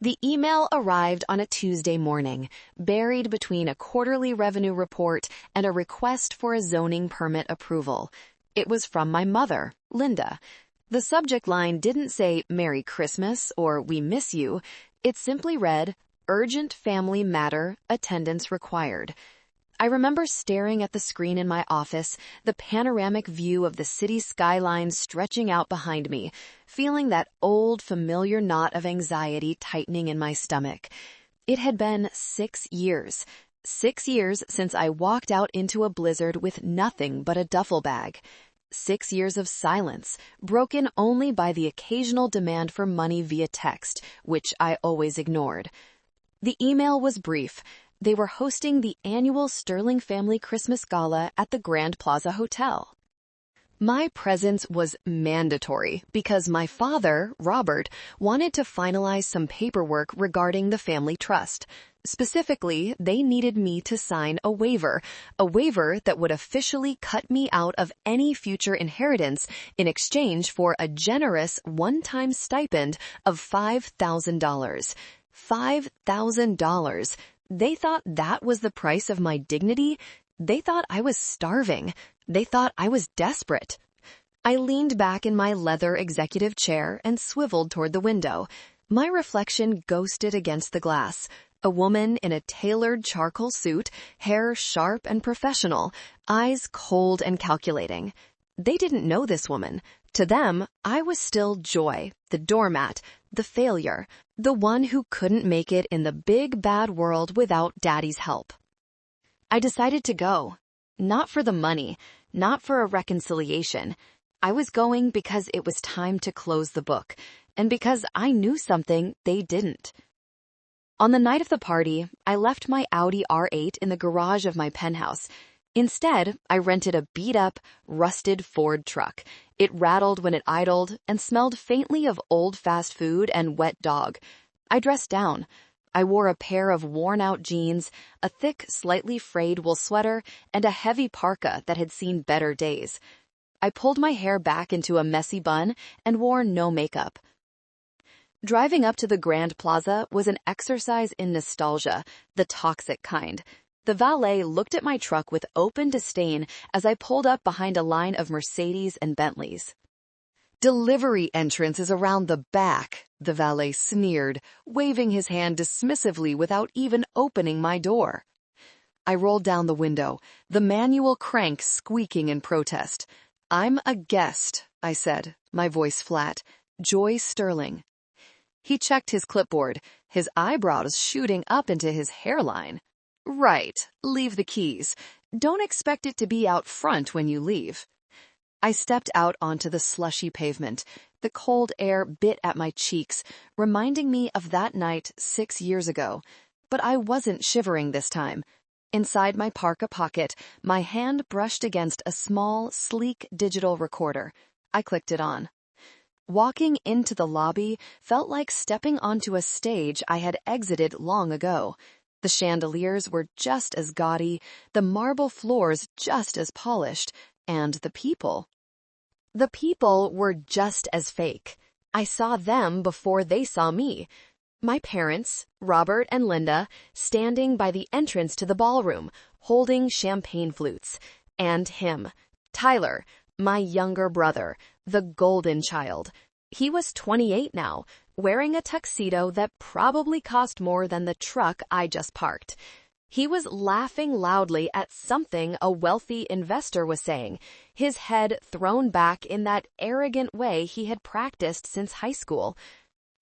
The email arrived on a Tuesday morning, buried between a quarterly revenue report and a request for a zoning permit approval. It was from my mother, Linda. The subject line didn't say Merry Christmas or We miss you. It simply read, Urgent family matter, attendance required. I remember staring at the screen in my office, the panoramic view of the city skyline stretching out behind me, feeling that old, familiar knot of anxiety tightening in my stomach. It had been 6 years. 6 years since I walked out into a blizzard with nothing but a duffel bag. 6 years of silence, broken only by the occasional demand for money via text, which I always ignored. The email was brief. They were hosting the annual Sterling Family Christmas Gala at the Grand Plaza Hotel. My presence was mandatory because my father, Robert, wanted to finalize some paperwork regarding the family trust. Specifically, they needed me to sign a waiver that would officially cut me out of any future inheritance in exchange for a generous one-time stipend of $5,000. $5,000. They thought that was the price of my dignity. They thought I was starving. They thought I was desperate. I leaned back in my leather executive chair and swiveled toward the window. My reflection ghosted against the glass. A woman in a tailored charcoal suit, hair sharp and professional, eyes cold and calculating. They didn't know this woman. To them, I was still Joy, the doormat, the failure, the one who couldn't make it in the big bad world without Daddy's help. I decided to go. Not for the money, not for a reconciliation. I was going because it was time to close the book, and because I knew something they didn't. On the night of the party, I left my Audi R8 in the garage of my penthouse. Instead, I rented a beat-up, rusted Ford truck. It rattled when it idled and smelled faintly of old fast food and wet dog. I dressed down. I wore a pair of worn-out jeans, a thick, slightly frayed wool sweater, and a heavy parka that had seen better days. I pulled my hair back into a messy bun and wore no makeup. Driving up to the Grand Plaza was an exercise in nostalgia, the toxic kind. The valet looked at my truck with open disdain as I pulled up behind a line of Mercedes and Bentleys. Delivery entrance is around the back, the valet sneered, waving his hand dismissively without even opening my door. I rolled down the window, the manual crank squeaking in protest. I'm a guest, I said, my voice flat. Joy Sterling. He checked his clipboard, his eyebrows shooting up into his hairline. Right, leave the keys. Don't expect it to be out front when you leave. I stepped out onto the slushy pavement. The cold air bit at my cheeks, reminding me of that night 6 years ago. But I wasn't shivering this time. Inside my parka pocket, my hand brushed against a small, sleek digital recorder. I clicked it on. Walking into the lobby felt like stepping onto a stage I had exited long ago. The chandeliers were just as gaudy, the marble floors just as polished, and the people. The people were just as fake. I saw them before they saw me. My parents, Robert and Linda, standing by the entrance to the ballroom, holding champagne flutes. And him, Tyler, my younger brother, the golden child. He was 28 now, wearing a tuxedo that probably cost more than the truck I just parked. He was laughing loudly at something a wealthy investor was saying, his head thrown back in that arrogant way he had practiced since high school.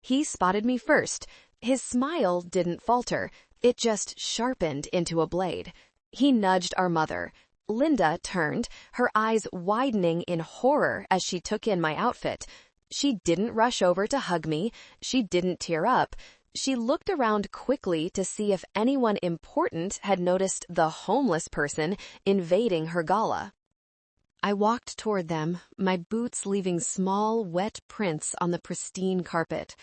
He spotted me first. His smile didn't falter. It just sharpened into a blade. He nudged our mother. Linda turned, her eyes widening in horror as she took in my outfit. She didn't rush over to hug me. She didn't tear up. She looked around quickly to see if anyone important had noticed the homeless person invading her gala. I walked toward them, my boots leaving small, wet prints on the pristine carpet.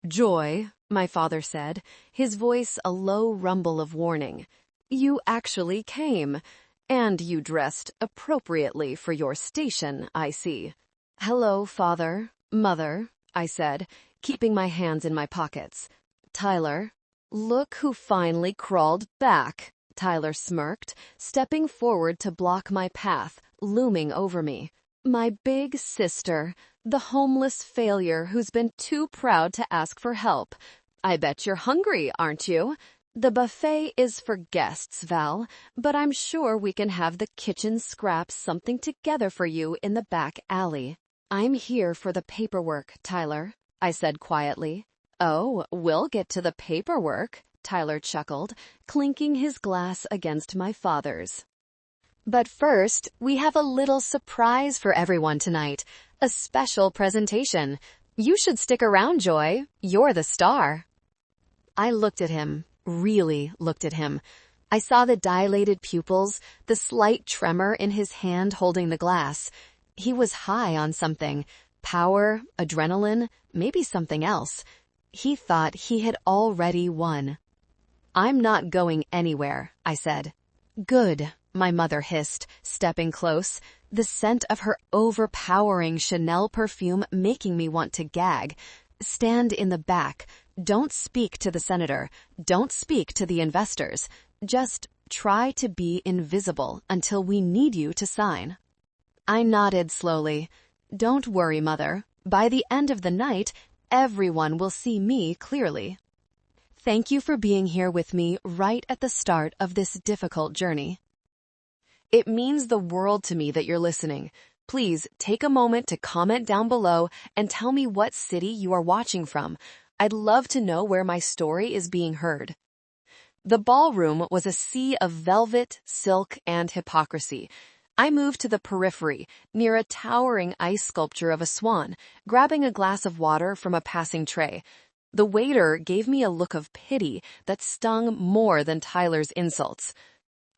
Joy, my father said, his voice a low rumble of warning. You actually came. And you dressed appropriately for your station, I see. Hello, father, mother, I said, keeping my hands in my pockets. Tyler. Look who finally crawled back, Tyler smirked, stepping forward to block my path, looming over me. My big sister, the homeless failure who's been too proud to ask for help. I bet you're hungry, aren't you? The buffet is for guests, Val, but I'm sure we can have the kitchen scraps something together for you in the back alley. I'm here for the paperwork, Tyler, I said quietly. Oh, we'll get to the paperwork, Tyler chuckled, clinking his glass against my father's. But first, we have a little surprise for everyone tonight. A special presentation. You should stick around, Joy. You're the star. I looked at him, really looked at him. I saw the dilated pupils, the slight tremor in his hand holding the glass. He was high on something. Power, adrenaline, maybe something else. He thought he had already won. I'm not going anywhere, I said. Good, my mother hissed, stepping close, the scent of her overpowering Chanel perfume making me want to gag. Stand in the back. Don't speak to the senator. Don't speak to the investors. Just try to be invisible until we need you to sign. I nodded slowly. Don't worry, Mother. By the end of the night, everyone will see me clearly. Thank you for being here with me right at the start of this difficult journey. It means the world to me that you're listening. Please take a moment to comment down below and tell me what city you are watching from. I'd love to know where my story is being heard. The ballroom was a sea of velvet, silk, and hypocrisy. I moved to the periphery, near a towering ice sculpture of a swan, grabbing a glass of water from a passing tray. The waiter gave me a look of pity that stung more than Tyler's insults.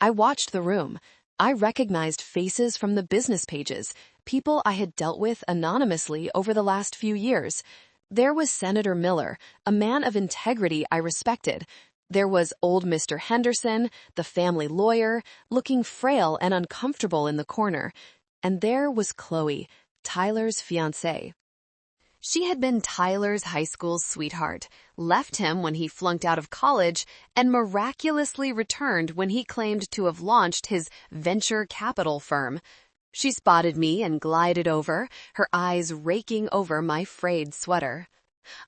I watched the room. I recognized faces from the business pages, people I had dealt with anonymously over the last few years. There was Senator Miller, a man of integrity I respected. There was old Mr. Henderson, the family lawyer, looking frail and uncomfortable in the corner. And there was Chloe, Tyler's fiancée. She had been Tyler's high school sweetheart, left him when he flunked out of college, and miraculously returned when he claimed to have launched his venture capital firm. She spotted me and glided over, her eyes raking over my frayed sweater.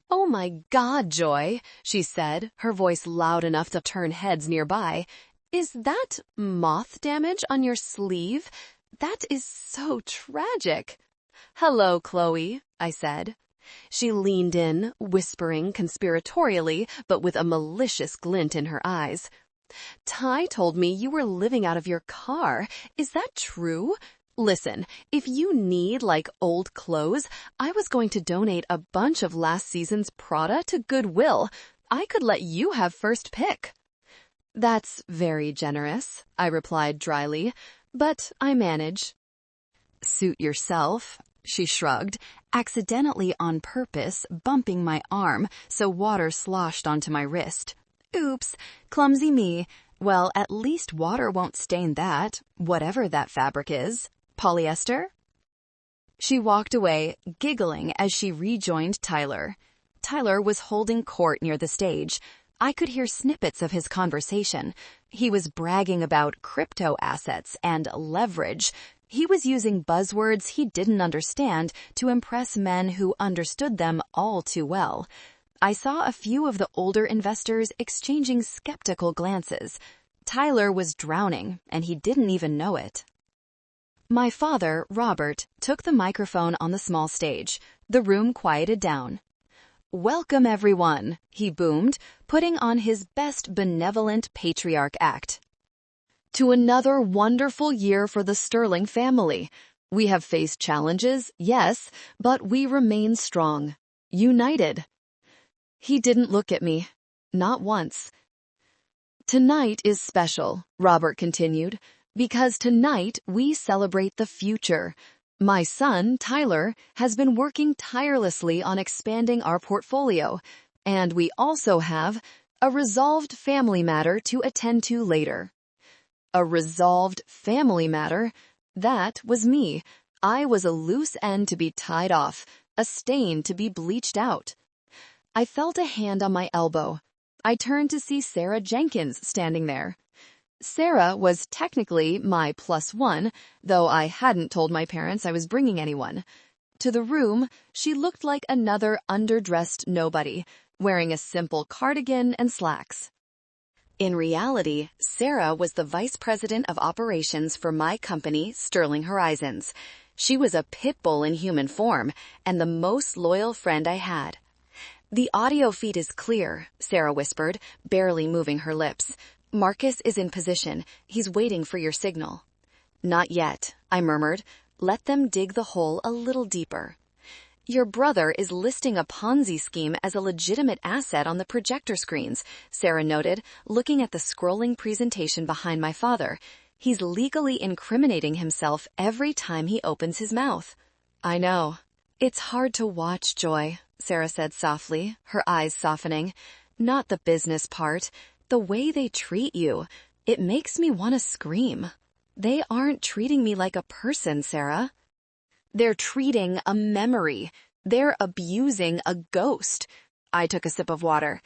"Oh my God, Joy," she said, her voice loud enough to turn heads nearby. "Is that moth damage on your sleeve? That is so tragic." "Hello, Chloe," I said. She leaned in, whispering conspiratorially, but with a malicious glint in her eyes. "Ty told me you were living out of your car. Is that true? Listen, if you need, old clothes, I was going to donate a bunch of last season's Prada to Goodwill. I could let you have first pick." "That's very generous," I replied dryly, "but I manage." "Suit yourself," she shrugged, accidentally on purpose bumping my arm so water sloshed onto my wrist. "Oops, clumsy me. Well, at least water won't stain that, whatever that fabric is. Polyester?" She walked away, giggling as she rejoined Tyler. Tyler was holding court near the stage. I could hear snippets of his conversation. He was bragging about crypto assets and leverage. He was using buzzwords he didn't understand to impress men who understood them all too well. I saw a few of the older investors exchanging skeptical glances. Tyler was drowning, and he didn't even know it. My father, Robert, took the microphone on the small stage. The room quieted down. "Welcome, everyone," he boomed, putting on his best benevolent patriarch act. "To another wonderful year for the Sterling family. We have faced challenges, yes, but we remain strong, united." He didn't look at me. Not once. "Tonight is special," Robert continued, "because tonight we celebrate the future. My son, Tyler, has been working tirelessly on expanding our portfolio, and we also have a resolved family matter to attend to later." A resolved family matter? That was me. I was a loose end to be tied off, a stain to be bleached out. I felt a hand on my elbow. I turned to see Sarah Jenkins standing there. Sarah was technically my +1, though I hadn't told my parents I was bringing anyone. To the room, she looked like another underdressed nobody, wearing a simple cardigan and slacks. In reality, Sarah was the vice president of operations for my company, Sterling Horizons. She was a pit bull in human form and the most loyal friend I had. "The audio feed is clear," Sarah whispered, barely moving her lips. "Marcus is in position. He's waiting for your signal." "Not yet," I murmured. "Let them dig the hole a little deeper." "Your brother is listing a Ponzi scheme as a legitimate asset on the projector screens," Sarah noted, looking at the scrolling presentation behind my father. "He's legally incriminating himself every time he opens his mouth." "I know. It's hard to watch, Joy," Sarah said softly, her eyes softening. "Not the business part. The way they treat you. It makes me want to scream. They aren't treating me like a person, Sarah. They're treating a memory. They're abusing a ghost." I took a sip of water.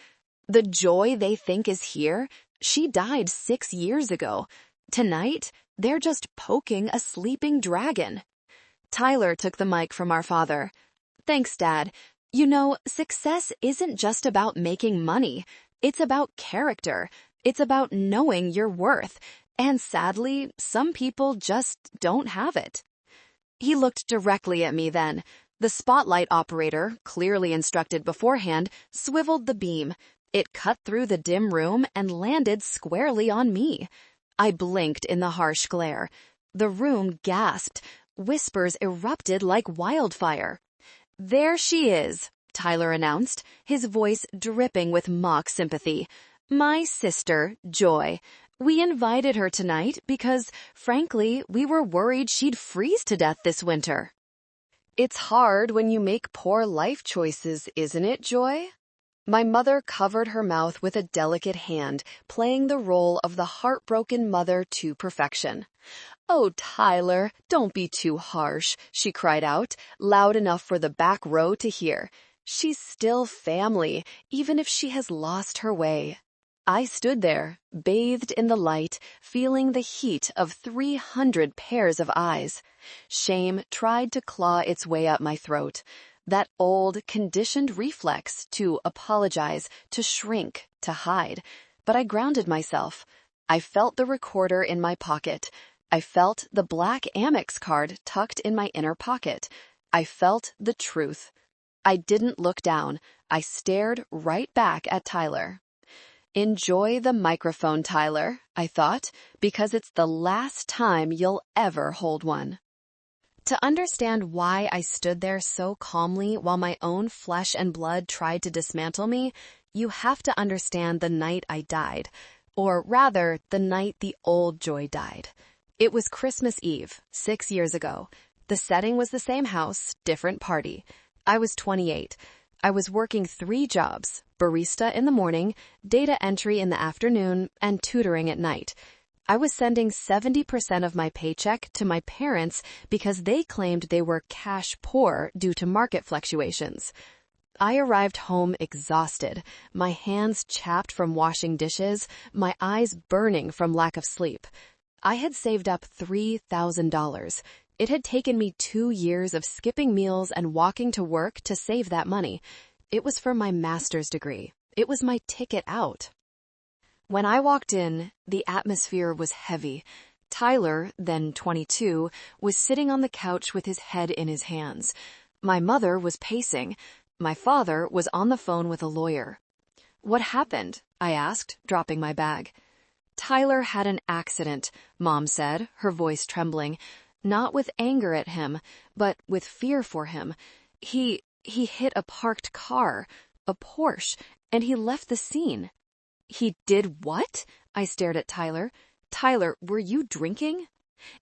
"The Joy they think is here, she died 6 years ago. Tonight, they're just poking a sleeping dragon." Tyler took the mic from our father. "Thanks, Dad. You know, success isn't just about making money. It's about character. It's about knowing your worth. And sadly, some people just don't have it." He looked directly at me then. The spotlight operator, clearly instructed beforehand, swiveled the beam. It cut through the dim room and landed squarely on me. I blinked in the harsh glare. The room gasped. Whispers erupted like wildfire. "There she is," Tyler announced, his voice dripping with mock sympathy. "My sister, Joy. We invited her tonight because, frankly, we were worried she'd freeze to death this winter." "It's hard when you make poor life choices, isn't it, Joy?" My mother covered her mouth with a delicate hand, playing the role of the heartbroken mother to perfection. "Oh, Tyler, don't be too harsh," she cried out, loud enough for the back row to hear. "She's still family, even if she has lost her way." I stood there, bathed in the light, feeling the heat of 300 pairs of eyes. Shame tried to claw its way up my throat. That old, conditioned reflex to apologize, to shrink, to hide. But I grounded myself. I felt the recorder in my pocket. I felt the black Amex card tucked in my inner pocket. I felt the truth. I didn't look down. I stared right back at Tyler. "Enjoy the microphone, Tyler," I thought, "because it's the last time you'll ever hold one." To understand why I stood there so calmly while my own flesh and blood tried to dismantle me, you have to understand the night I died. Or rather, the night the old Joy died. It was Christmas Eve, 6 years ago. The setting was the same house, different party. I was 28. I was working 3 jobs, barista in the morning, data entry in the afternoon, and tutoring at night. I was sending 70% of my paycheck to my parents because they claimed they were cash poor due to market fluctuations. I arrived home exhausted, my hands chapped from washing dishes, my eyes burning from lack of sleep. I had saved up $3,000. It had taken me 2 years of skipping meals and walking to work to save that money. It was for my master's degree. It was my ticket out. When I walked in, the atmosphere was heavy. Tyler, then 22, was sitting on the couch with his head in his hands. My mother was pacing. My father was on the phone with a lawyer. "What happened?" I asked, dropping my bag. "Tyler had an accident," Mom said, her voice trembling. Not with anger at him, but with fear for him. He hit a parked car, a Porsche, and he left the scene." "He did what?" I stared at Tyler. "Tyler, were you drinking?"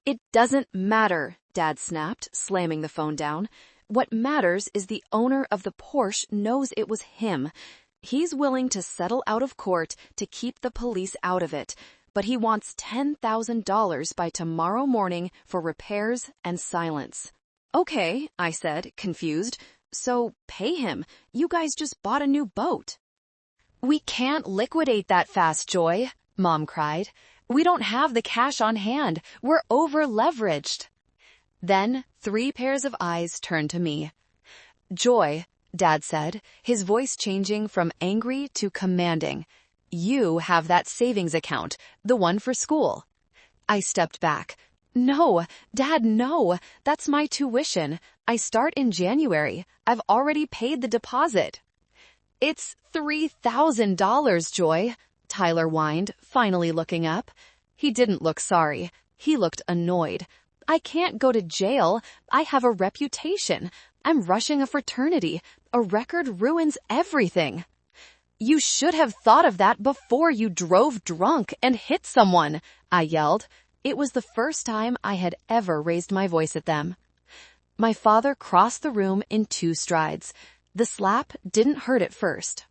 "It doesn't matter," Dad snapped, slamming the phone down. "What matters is the owner of the Porsche knows it was him. He's willing to settle out of court to keep the police out of it, but he wants $10,000 by tomorrow morning for repairs and silence." "Okay," I said, confused. So pay him. You guys just bought a new boat. We can't liquidate that fast, Joy, Mom cried. We don't have the cash on hand. We're over-leveraged. Then 3 pairs of eyes turned to me. Joy, Dad said, his voice changing from angry to commanding. You have that savings account, the one for school. I stepped back. No, Dad, no. That's my tuition. I start in January. I've already paid the deposit. It's $3,000, Joy, Tyler whined, finally looking up. He didn't look sorry. He looked annoyed. I can't go to jail. I have a reputation. I'm rushing a fraternity. A record ruins everything. You should have thought of that before you drove drunk and hit someone, I yelled. It was the first time I had ever raised my voice at them. My father crossed the room in 2 strides. The slap didn't hurt at first.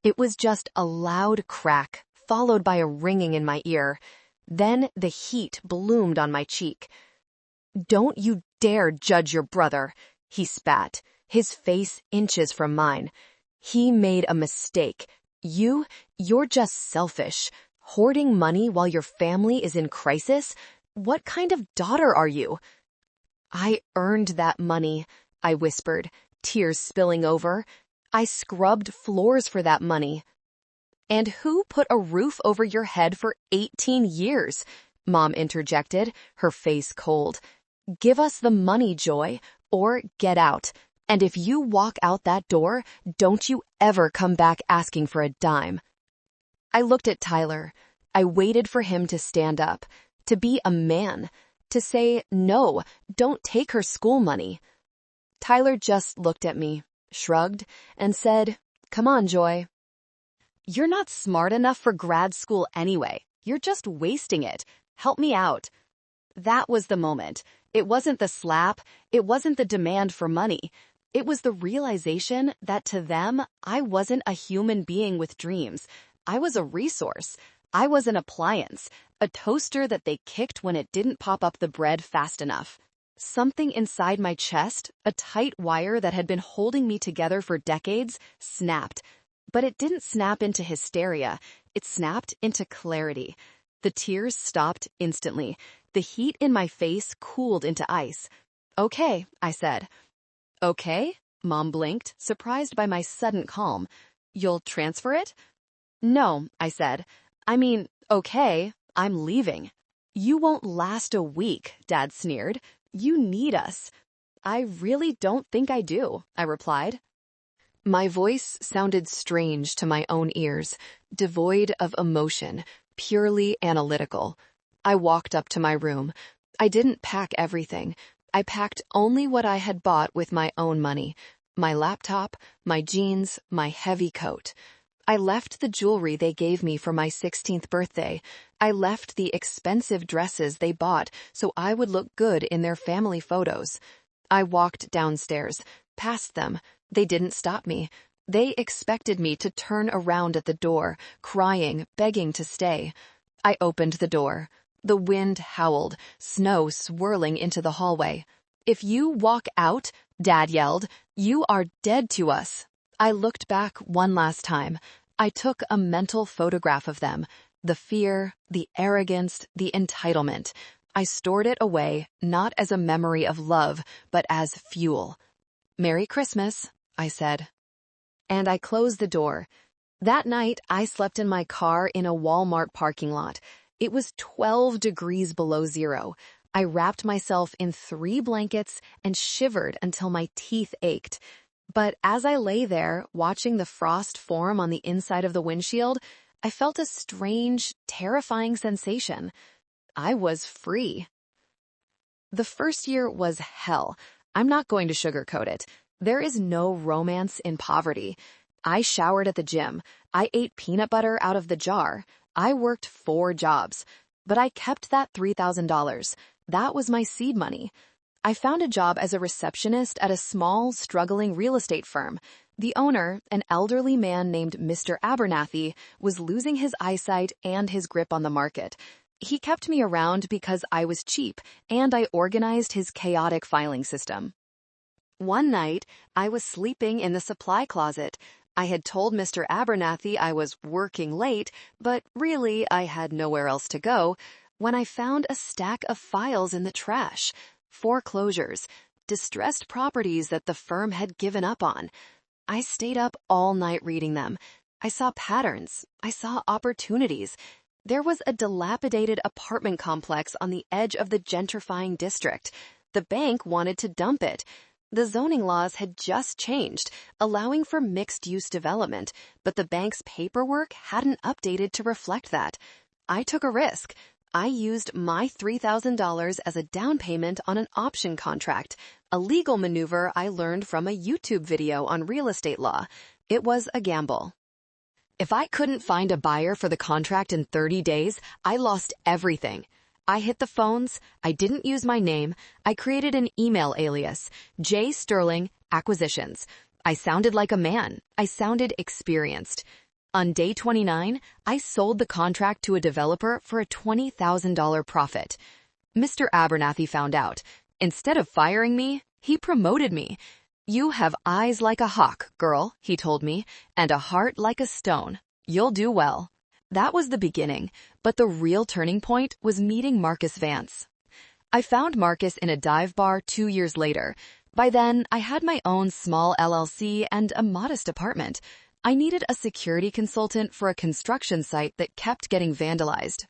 It was just a loud crack, followed by a ringing in my ear. Then the heat bloomed on my cheek. Don't you dare judge your brother, he spat, his face inches from mine. He made a mistake. You're just selfish. Hoarding money while your family is in crisis? What kind of daughter are you? I earned that money, I whispered, tears spilling over. I scrubbed floors for that money. And who put a roof over your head for 18 years? Mom interjected, her face cold. Give us the money, Joy, or get out. And if you walk out that door, don't you ever come back asking for a dime. I looked at Tyler. I waited for him to stand up, to be a man, to say, no, don't take her school money. Tyler just looked at me, shrugged, and said, come on, Joy. You're not smart enough for grad school anyway. You're just wasting it. Help me out. That was the moment. It wasn't the slap. It wasn't the demand for money. It was the realization that to them, I wasn't a human being with dreams. I was a resource. I was an appliance, a toaster that they kicked when it didn't pop up the bread fast enough. Something inside my chest, a tight wire that had been holding me together for decades, snapped. But it didn't snap into hysteria. It snapped into clarity. The tears stopped instantly. The heat in my face cooled into ice. Okay, I said. Okay? Mom blinked, surprised by my sudden calm. You'll transfer it? No, I said. I mean, okay, I'm leaving. You won't last a week, Dad sneered. You need us. I really don't think I do, I replied. My voice sounded strange to my own ears, devoid of emotion, purely analytical. I walked up to my room. I didn't pack everything. I packed only what I had bought with my own money. My laptop, my jeans, my heavy coat. I left the jewelry they gave me for my 16th birthday. I left the expensive dresses they bought so I would look good in their family photos. I walked downstairs, past them. They didn't stop me. They expected me to turn around at the door, crying, begging to stay. I opened the door. The wind howled, snow swirling into the hallway. If you walk out, Dad yelled, you are dead to us. I looked back one last time. I took a mental photograph of them. The fear, the arrogance, the entitlement. I stored it away, not as a memory of love, but as fuel. Merry Christmas, I said. And I closed the door. That night, I slept in my car in a Walmart parking lot. It was 12 degrees below zero. I wrapped myself in 3 blankets and shivered until my teeth ached. But as I lay there, watching the frost form on the inside of the windshield, I felt a strange, terrifying sensation. I was free. The first year was hell. I'm not going to sugarcoat it. There is no romance in poverty. I showered at the gym. I ate peanut butter out of the jar. I worked 4 jobs. But I kept that $3,000. That was my seed money. I found a job as a receptionist at a small, struggling real estate firm. The owner, an elderly man named Mr. Abernathy, was losing his eyesight and his grip on the market. He kept me around because I was cheap, and I organized his chaotic filing system. One night, I was sleeping in the supply closet. I had told Mr. Abernathy I was working late, but really I had nowhere else to go, when I found a stack of files in the trash. Foreclosures, distressed properties that the firm had given up on. I stayed up all night reading them. I saw patterns. I saw opportunities. There was a dilapidated apartment complex on the edge of the gentrifying district. The bank wanted to dump it. The zoning laws had just changed, allowing for mixed-use development, but the bank's paperwork hadn't updated to reflect that. I took a risk. I used my $3,000 as a down payment on an option contract, a legal maneuver I learned from a YouTube video on real estate law. It was a gamble. If I couldn't find a buyer for the contract in 30 days, I lost everything. I hit the phones, I didn't use my name, I created an email alias, J. Sterling Acquisitions. I sounded like a man. I sounded experienced. On day 29, I sold the contract to a developer for a $20,000 profit. Mr. Abernathy found out. Instead of firing me, he promoted me. "You have eyes like a hawk, girl," he told me, "and a heart like a stone. You'll do well." That was the beginning, but the real turning point was meeting Marcus Vance. I found Marcus in a dive bar 2 years later. By then, I had my own small LLC and a modest apartment. I needed a security consultant for a construction site that kept getting vandalized.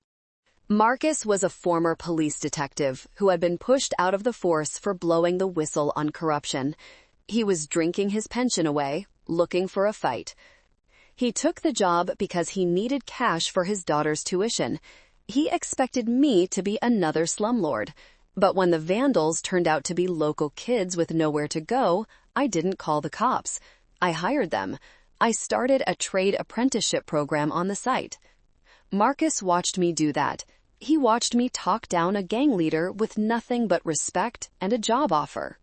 Marcus was a former police detective who had been pushed out of the force for blowing the whistle on corruption. He was drinking his pension away, looking for a fight. He took the job because he needed cash for his daughter's tuition. He expected me to be another slumlord. But when the vandals turned out to be local kids with nowhere to go, I didn't call the cops. I hired them. I started a trade apprenticeship program on the site. Marcus watched me do that. He watched me talk down a gang leader with nothing but respect and a job offer.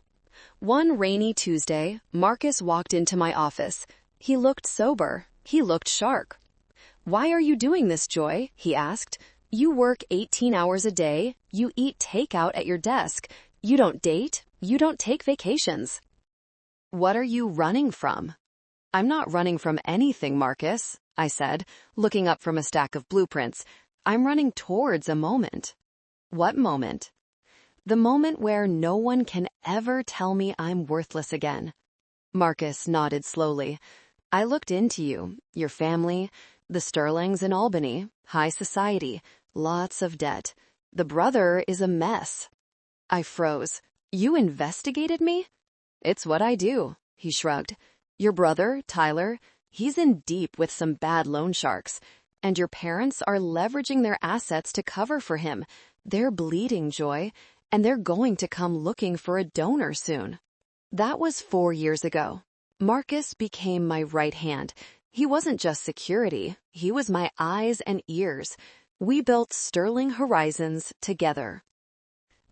One rainy Tuesday, Marcus walked into my office. He looked sober. He looked sharp. "Why are you doing this, Joy?" he asked. "You work 18 hours a day. You eat takeout at your desk. You don't date. You don't take vacations. What are you running from?" "I'm not running from anything, Marcus," I said, looking up from a stack of blueprints. "I'm running towards a moment." "What moment?" "The moment where no one can ever tell me I'm worthless again." Marcus nodded slowly. "I looked into you, your family, the Sterlings in Albany, high society, lots of debt. The brother is a mess." I froze. "You investigated me?" "It's what I do," he shrugged. "Your brother, Tyler, he's in deep with some bad loan sharks. And your parents are leveraging their assets to cover for him. They're bleeding, Joy, and they're going to come looking for a donor soon." That was 4 years ago. Marcus became my right hand. He wasn't just security. He was my eyes and ears. We built Sterling Horizons together.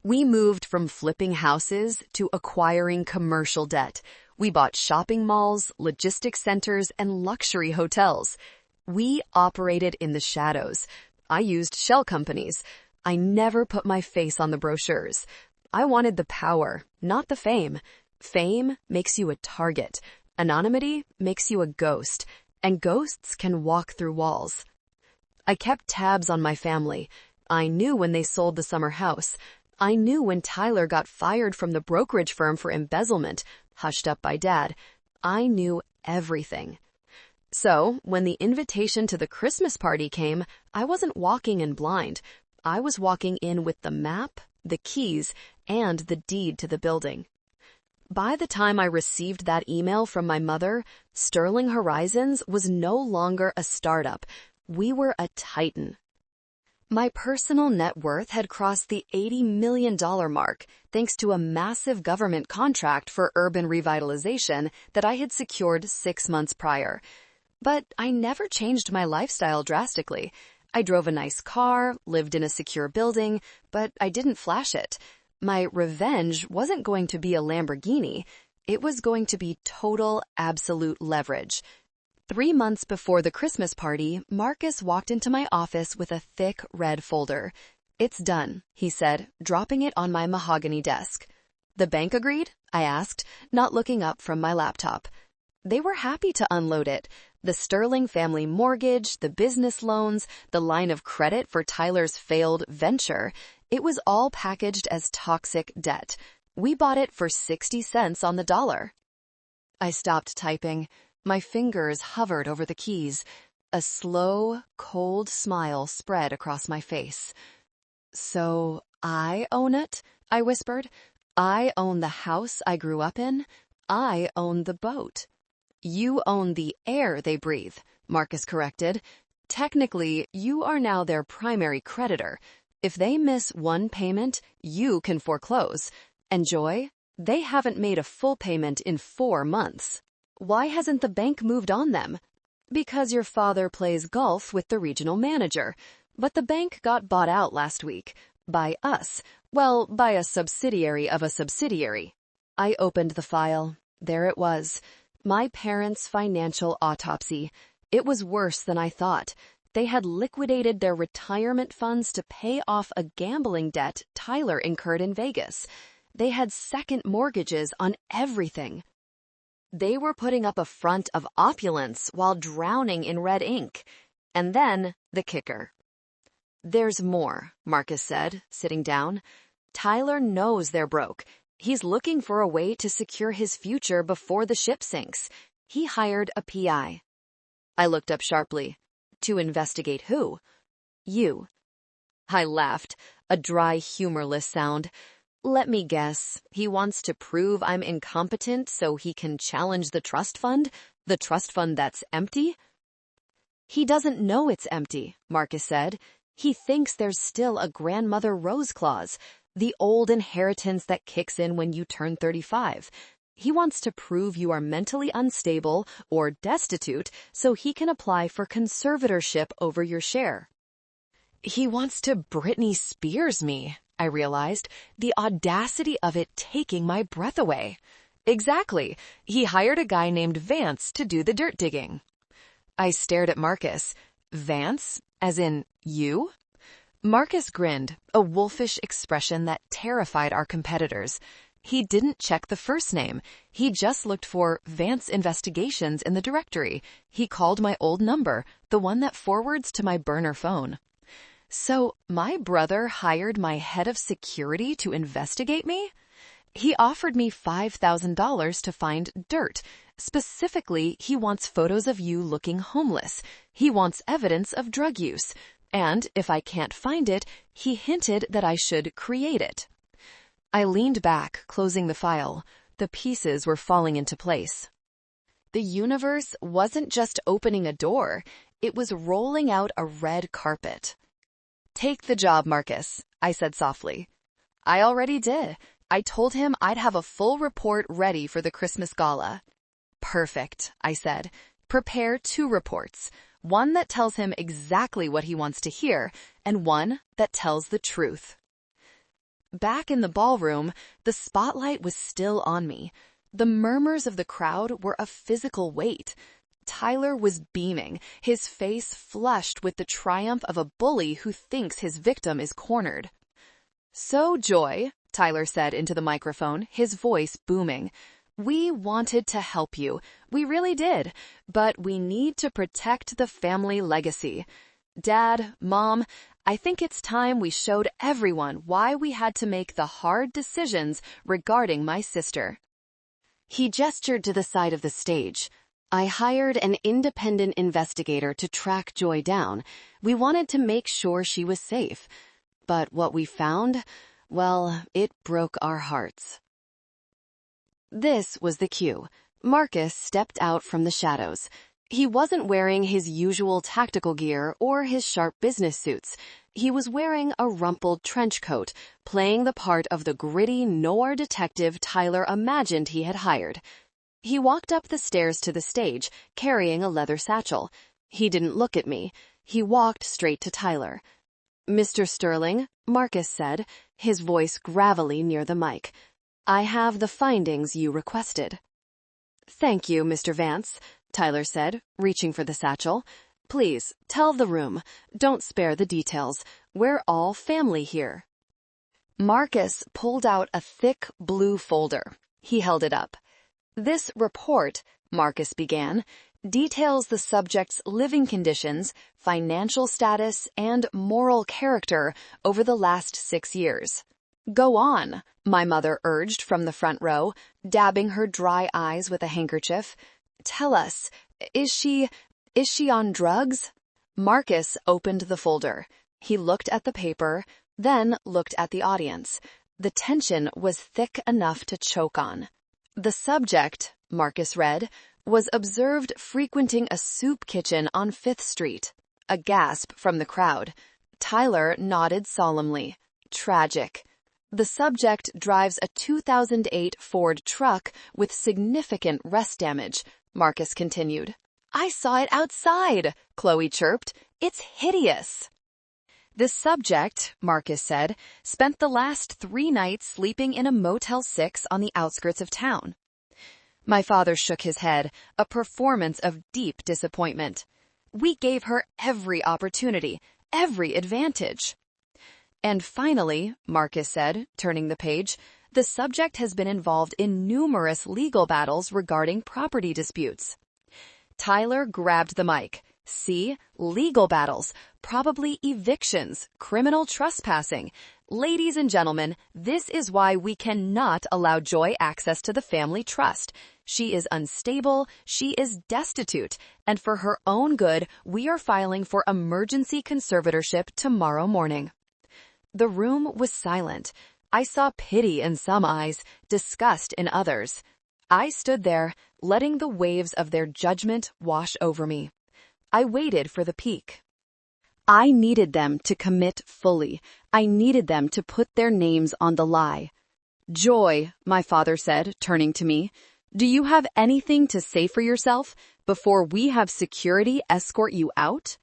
We moved from flipping houses to acquiring commercial debt. We bought shopping malls, logistics centers, and luxury hotels. We operated in the shadows. I used shell companies. I never put my face on the brochures. I wanted the power, not the fame. Fame makes you a target. Anonymity makes you a ghost, and ghosts can walk through walls. I kept tabs on my family. I knew when they sold the summer house. I knew when Tyler got fired from the brokerage firm for embezzlement, hushed up by Dad. I knew everything. So, when the invitation to the Christmas party came, I wasn't walking in blind. I was walking in with the map, the keys, and the deed to the building. By the time I received that email from my mother, Sterling Horizons was no longer a startup. We were a titan. My personal net worth had crossed the $80 million mark thanks to a massive government contract for urban revitalization that I had secured 6 months prior. But I never changed my lifestyle drastically. I drove a nice car, lived in a secure building, but I didn't flash it. My revenge wasn't going to be a Lamborghini. It was going to be total, absolute leverage. 3 months before the Christmas party, Marcus walked into my office with a thick red folder. "It's done," he said, dropping it on my mahogany desk. The bank agreed? I asked, not looking up from my laptop. They were happy to unload it. The Sterling family mortgage, the business loans, the line of credit for Tyler's failed venture. It was all packaged as toxic debt. We bought it for 60 cents on the dollar. I stopped typing. My fingers hovered over the keys. A slow, cold smile spread across my face. So I own it? I whispered. I own the house I grew up in. I own the boat. You own the air they breathe, Marcus corrected. Technically, you are now their primary creditor. If they miss one payment, you can foreclose. And Joy, they haven't made a full payment in 4 months. Why hasn't the bank moved on them? Because your father plays golf with the regional manager. But the bank got bought out last week. By us. Well, by a subsidiary of a subsidiary. I opened the file. There it was. My parents' financial autopsy. It was worse than I thought. They had liquidated their retirement funds to pay off a gambling debt Tyler incurred in Vegas. They had second mortgages on everything. They were putting up a front of opulence while drowning in red ink. And then, the kicker. There's more, Marcus said, sitting down. Tyler knows they're broke. He's looking for a way to secure his future before the ship sinks. He hired a PI. I looked up sharply. To investigate who? You. I laughed, a dry, humorless sound. Let me guess, he wants to prove I'm incompetent so he can challenge the trust fund that's empty? He doesn't know it's empty, Marcus said. He thinks there's still a grandmother rose clause, the old inheritance that kicks in when you turn 35. He wants to prove you are mentally unstable or destitute so he can apply for conservatorship over your share. He wants to Britney Spears me, I realized, the audacity of it taking my breath away. Exactly. He hired a guy named Vance to do the dirt digging. I stared at Marcus. Vance? As in, you? Marcus grinned, a wolfish expression that terrified our competitors. He didn't check the first name. He just looked for Vance Investigations in the directory. He called my old number, the one that forwards to my burner phone. So, my brother hired my head of security to investigate me? He offered me $5,000 to find dirt. Specifically, he wants photos of you looking homeless. He wants evidence of drug use. And if I can't find it, he hinted that I should create it. I leaned back, closing the file. The pieces were falling into place. The universe wasn't just opening a door, it was rolling out a red carpet. Take the job, Marcus, I said softly. I already did. I told him I'd have a full report ready for the Christmas gala. Perfect, I said. Prepare 2 reports. One that tells him exactly what he wants to hear, and one that tells the truth. Back in the ballroom, the spotlight was still on me. The murmurs of the crowd were a physical weight. Tyler was beaming, his face flushed with the triumph of a bully who thinks his victim is cornered. So, Joy, Tyler said into the microphone, his voice booming. We wanted to help you. We really did. But we need to protect the family legacy. Dad, Mom, I think it's time we showed everyone why we had to make the hard decisions regarding my sister. He gestured to the side of the stage. I hired an independent investigator to track Joy down. We wanted to make sure she was safe. But what we found, well, it broke our hearts. This was the cue. Marcus stepped out from the shadows. He wasn't wearing his usual tactical gear or his sharp business suits. He was wearing a rumpled trench coat, playing the part of the gritty noir detective Tyler imagined he had hired. He walked up the stairs to the stage, carrying a leather satchel. He didn't look at me. He walked straight to Tyler. Mr. Sterling, Marcus said, his voice gravelly near the mic. I have the findings you requested. Thank you, Mr. Vance, Tyler said, reaching for the satchel. Please, tell the room. Don't spare the details. We're all family here. Marcus pulled out a thick blue folder. He held it up. "This report," Marcus began, "details the subject's living conditions, financial status, and moral character over the last 6 years." "Go on," my mother urged from the front row, dabbing her dry eyes with a handkerchief. "Tell us, is she on drugs?" Marcus opened the folder. He looked at the paper, then looked at the audience. The tension was thick enough to choke on. "The subject," Marcus read, "was observed frequenting a soup kitchen on 5th Street. A gasp from the crowd. Tyler nodded solemnly. "Tragic." "The subject drives a 2008 Ford truck with significant rust damage," Marcus continued. "I saw it outside," Chloe chirped. "It's hideous." "The subject," Marcus said, "spent the last 3 nights sleeping in a Motel 6 on the outskirts of town." My father shook his head, a performance of deep disappointment. "We gave her every opportunity, every advantage." "And finally," Marcus said, turning the page, "the subject has been involved in numerous legal battles regarding property disputes." Tyler grabbed the mic. "See? Legal battles, probably evictions, criminal trespassing. Ladies and gentlemen, this is why we cannot allow Joy access to the family trust. She is unstable, she is destitute, and for her own good, we are filing for emergency conservatorship tomorrow morning." The room was silent. I saw pity in some eyes, disgust in others. I stood there, letting the waves of their judgment wash over me. I waited for the peak. I needed them to commit fully. I needed them to put their names on the lie. "Joy," my father said, turning to me, "do you have anything to say for yourself before we have security escort you out?"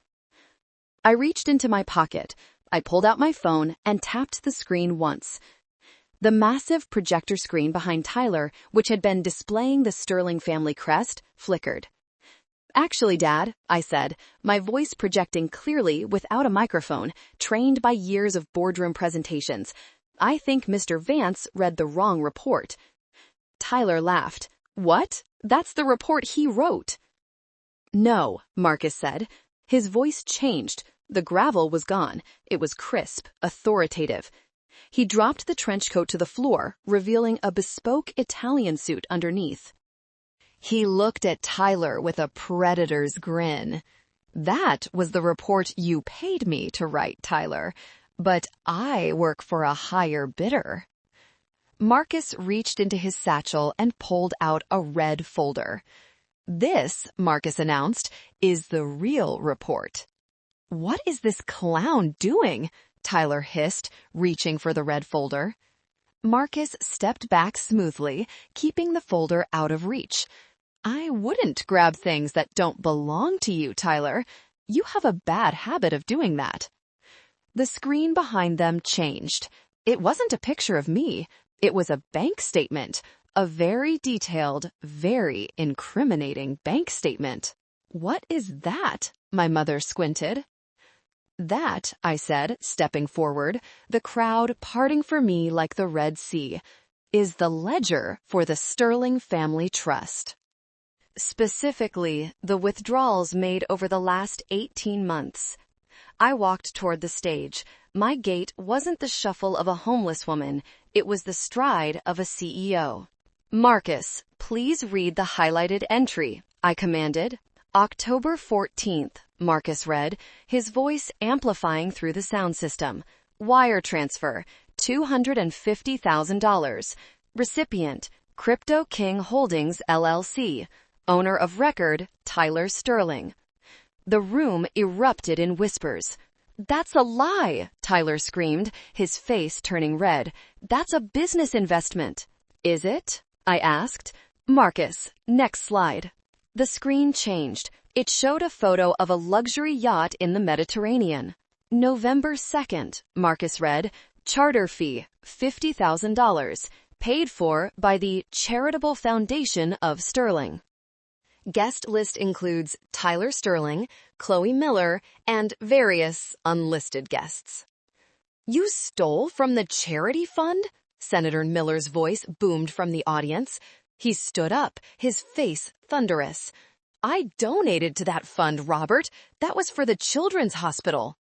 I reached into my pocket. I pulled out my phone and tapped the screen once. The massive projector screen behind Tyler, which had been displaying the Sterling family crest, flickered. "Actually, Dad," I said, my voice projecting clearly without a microphone, trained by years of boardroom presentations, "I think Mr. Vance read the wrong report." Tyler laughed. "What? That's the report he wrote." "No," Marcus said. His voice changed. The gravel was gone. It was crisp, authoritative. He dropped the trench coat to the floor, revealing a bespoke Italian suit underneath. He looked at Tyler with a predator's grin. "That was the report you paid me to write, Tyler. But I work for a higher bidder." Marcus reached into his satchel and pulled out a red folder. "This," Marcus announced, "is the real report." "What is this clown doing?" Tyler hissed, reaching for the red folder. Marcus stepped back smoothly, keeping the folder out of reach. "I wouldn't grab things that don't belong to you, Tyler. You have a bad habit of doing that." The screen behind them changed. It wasn't a picture of me. It was a bank statement, a very detailed, very incriminating bank statement. "What is that?" my mother squinted. "That," I said, stepping forward, the crowd parting for me like the Red Sea, "is the ledger for the Sterling Family Trust. Specifically, the withdrawals made over the last 18 months. I walked toward the stage. My gait wasn't the shuffle of a homeless woman. It was the stride of a CEO. "Marcus, please read the highlighted entry," I commanded. "October 14th, Marcus read, his voice amplifying through the sound system. "Wire transfer, $250,000. Recipient, Crypto King Holdings, LLC. Owner of record, Tyler Sterling." The room erupted in whispers. "That's a lie," Tyler screamed, his face turning red. "That's a business investment." "Is it?" I asked. "Marcus, next slide." The screen changed. It showed a photo of a luxury yacht in the Mediterranean. "November 2nd, Marcus read, "Charter fee, $50,000. Paid for by the Charitable Foundation of Sterling." Guest list includes Tyler Sterling, Chloe Miller, and various unlisted guests. You stole from the charity fund? Senator Miller's voice boomed from the audience. He stood up, his face thunderous. I donated to that fund, Robert. That was for the children's hospital.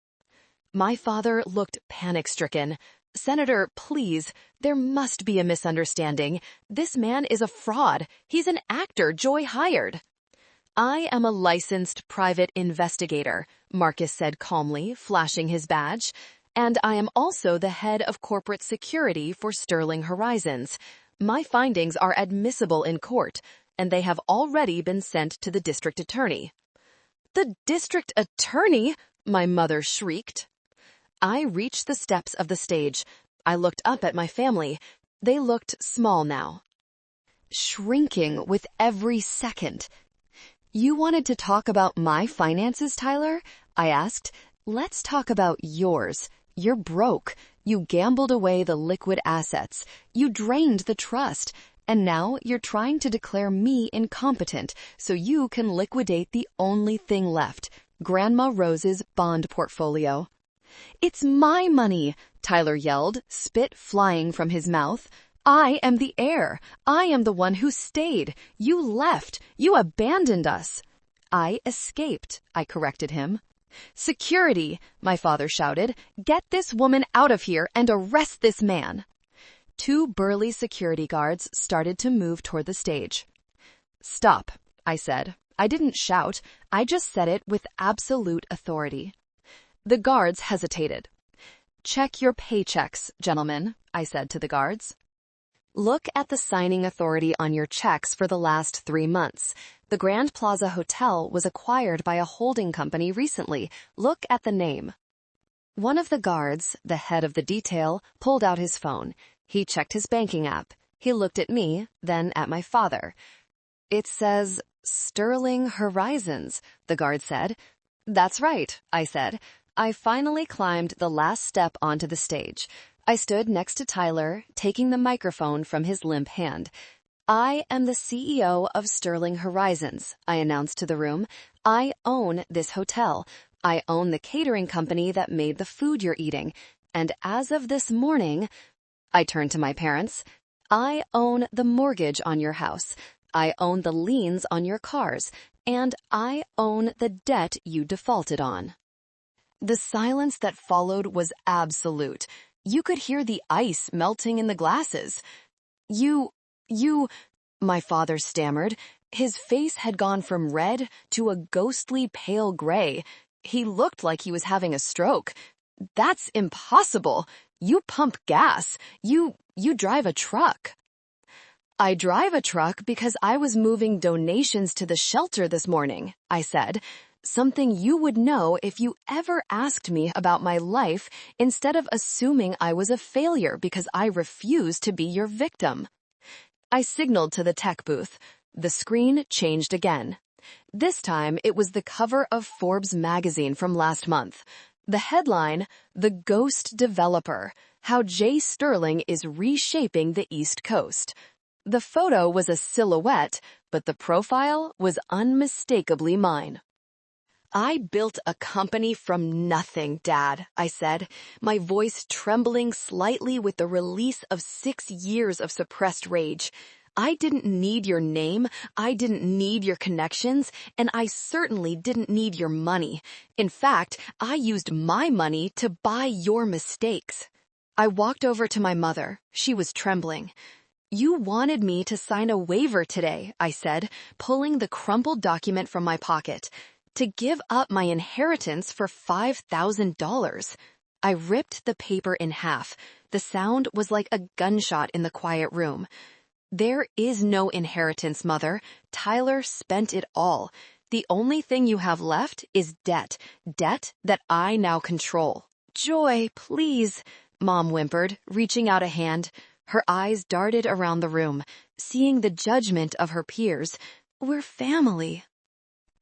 My father looked panic-stricken. Senator, please, there must be a misunderstanding. This man is a fraud. He's an actor Joy hired. I am a licensed private investigator, Marcus said calmly, flashing his badge. And I am also the head of corporate security for Sterling Horizons. My findings are admissible in court, and they have already been sent to the district attorney. The district attorney? My mother shrieked. I reached the steps of the stage. I looked up at my family. They looked small now, shrinking with every second. You wanted to talk about my finances, Tyler? I asked. Let's talk about yours. You're broke. You gambled away the liquid assets. You drained the trust. And now you're trying to declare me incompetent so you can liquidate the only thing left, Grandma Rose's bond portfolio. It's my money, Tyler yelled, spit flying from his mouth. I am the heir. I am the one who stayed. You left. You abandoned us. I escaped, I corrected him. Security, my father shouted. Get this woman out of here and arrest this man. 2 burly security guards started to move toward the stage. Stop, I said. I didn't shout. I just said it with absolute authority. The guards hesitated. Check your paychecks, gentlemen, I said to the guards. Look at the signing authority on your checks for the last 3 months. The Grand Plaza Hotel was acquired by a holding company recently. Look at the name. One of the guards, the head of the detail, pulled out his phone. He checked his banking app. He looked at me, then at my father. It says Sterling Horizons, the guard said. That's right, I said. I finally climbed the last step onto the stage. I stood next to Tyler, taking the microphone from his limp hand. I am the CEO of Sterling Horizons, I announced to the room. I own this hotel. I own the catering company that made the food you're eating. And as of this morning, I turned to my parents. I own the mortgage on your house. I own the liens on your cars. And I own the debt you defaulted on. The silence that followed was absolute. You could hear the ice melting in the glasses. You, my father stammered. His face had gone from red to a ghostly pale gray. He looked like he was having a stroke. That's impossible. You pump gas. You drive a truck. I drive a truck because I was moving donations to the shelter this morning, I said. Something you would know if you ever asked me about my life instead of assuming I was a failure because I refused to be your victim. I signaled to the tech booth. The screen changed again. This time it was the cover of Forbes magazine from last month. The headline, The Ghost Developer, How Jay Sterling is Reshaping the East Coast. The photo was a silhouette, but the profile was unmistakably mine. I built a company from nothing, Dad, I said, my voice trembling slightly with the release of 6 years of suppressed rage. I didn't need your name, I didn't need your connections, and I certainly didn't need your money. In fact, I used my money to buy your mistakes. I walked over to my mother. She was trembling. You wanted me to sign a waiver today, I said, pulling the crumpled document from my pocket. To give up my inheritance for $5,000. I ripped the paper in half. The sound was like a gunshot in the quiet room. There is no inheritance, Mother. Tyler spent it all. The only thing you have left is debt. Debt that I now control. Joy, please, Mom whimpered, reaching out a hand. Her eyes darted around the room, seeing the judgment of her peers. We're family.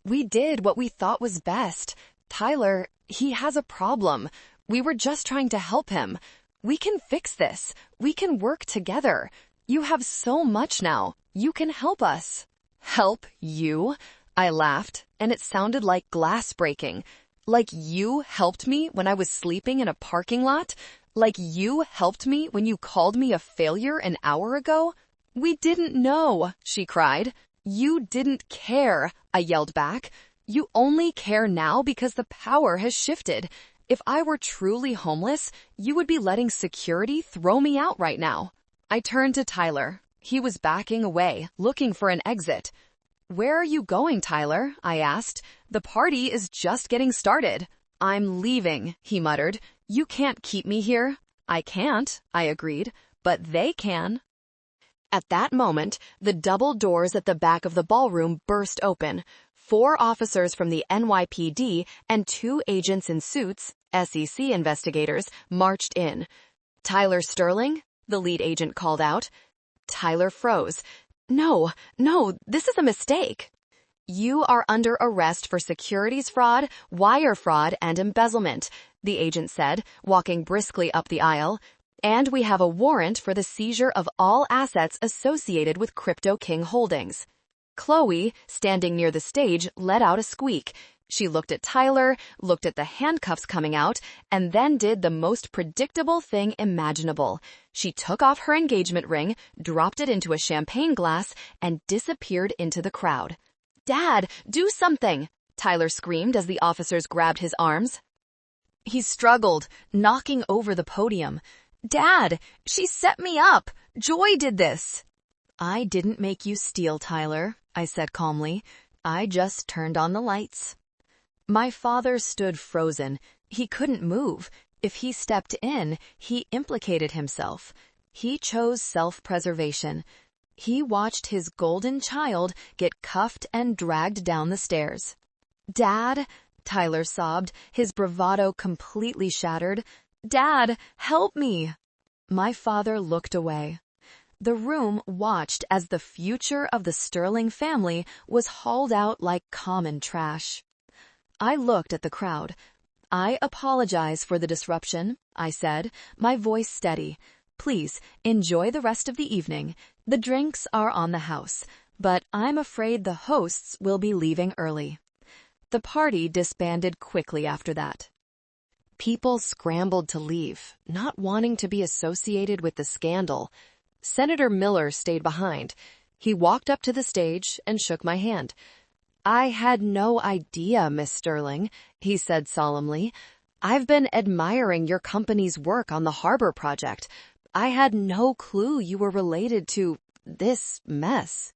We did what we thought was best. Tyler, he has a problem. We were just trying to help him. We can fix this. We can work together. You have so much now. You can help us. Help you? I laughed, and it sounded like glass breaking. Like you helped me when I was sleeping in a parking lot? Like you helped me when you called me a failure an hour ago? We didn't know, she cried. You didn't care, I yelled back. You only care now because the power has shifted. If I were truly homeless, you would be letting security throw me out right now. I turned to Tyler. He was backing away, looking for an exit. Where are you going, Tyler? I asked. The party is just getting started. I'm leaving, he muttered. You can't keep me here. I can't, I agreed, but they can. At that moment, the double doors at the back of the ballroom burst open. 4 officers from the NYPD and 2 agents in suits, SEC investigators, marched in. Tyler Sterling? The lead agent called out. Tyler froze. No, this is a mistake. You are under arrest for securities fraud, wire fraud, and embezzlement, the agent said, walking briskly up the aisle. And we have a warrant for the seizure of all assets associated with Crypto King Holdings. Chloe, standing near the stage, let out a squeak. She looked at Tyler, looked at the handcuffs coming out, and then did the most predictable thing imaginable. She took off her engagement ring, dropped it into a champagne glass, and disappeared into the crowd. Dad, do something! Tyler screamed as the officers grabbed his arms. He struggled, knocking over the podium. Dad, she set me up. Joy did this. I didn't make you steal, Tyler, I said calmly. I just turned on the lights. My father stood frozen. He couldn't move. If he stepped in, he implicated himself. He chose self-preservation. He watched his golden child get cuffed and dragged down the stairs. Dad, Tyler sobbed, his bravado completely shattered. Dad, help me! My father looked away. The room watched as the future of the Sterling family was hauled out like common trash. I looked at the crowd. I apologize for the disruption, I said, my voice steady. Please, enjoy the rest of the evening. The drinks are on the house, but I'm afraid the hosts will be leaving early. The party disbanded quickly after that. People scrambled to leave, not wanting to be associated with the scandal. Senator Miller stayed behind. He walked up to the stage and shook my hand. I had no idea, Miss Sterling, he said solemnly. I've been admiring your company's work on the harbor project. I had no clue you were related to this mess.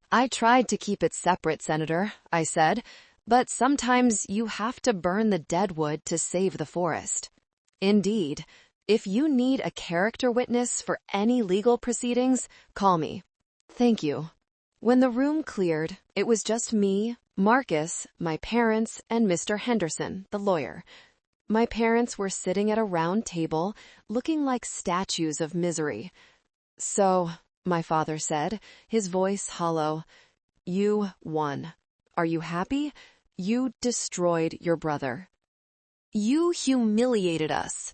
I tried to keep it separate, Senator, I said, but sometimes you have to burn the dead wood to save the forest. Indeed, if you need a character witness for any legal proceedings, call me. Thank you. When the room cleared, it was just me, Marcus, my parents, and Mr. Henderson, the lawyer. My parents were sitting at a round table, looking like statues of misery. So, my father said, his voice hollow, you won. Are you happy? You destroyed your brother. You humiliated us.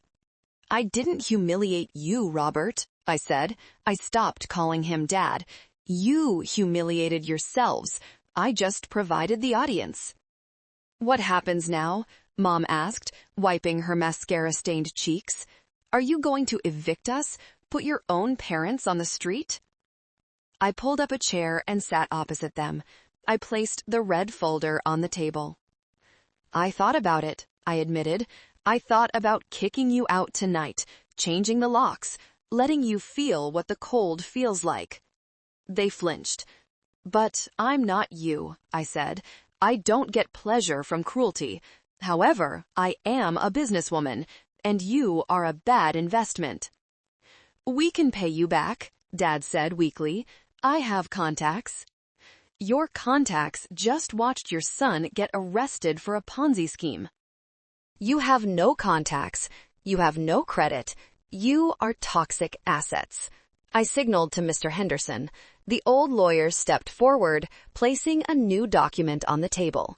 I didn't humiliate you, Robert, I said. I stopped calling him Dad. You humiliated yourselves. I just provided the audience. What happens now? Mom asked, wiping her mascara-stained cheeks. Are you going to evict us? Put your own parents on the street? I pulled up a chair and sat opposite them. I placed the red folder on the table. I thought about it, I admitted. I thought about kicking you out tonight, changing the locks, letting you feel what the cold feels like. They flinched. But I'm not you, I said. I don't get pleasure from cruelty. However, I am a businesswoman, and you are a bad investment. We can pay you back, Dad said weakly. I have contacts. Your contacts just watched your son get arrested for a Ponzi scheme. You have no contacts. You have no credit. You are toxic assets. I signaled to Mr. Henderson. The old lawyer stepped forward, placing a new document on the table.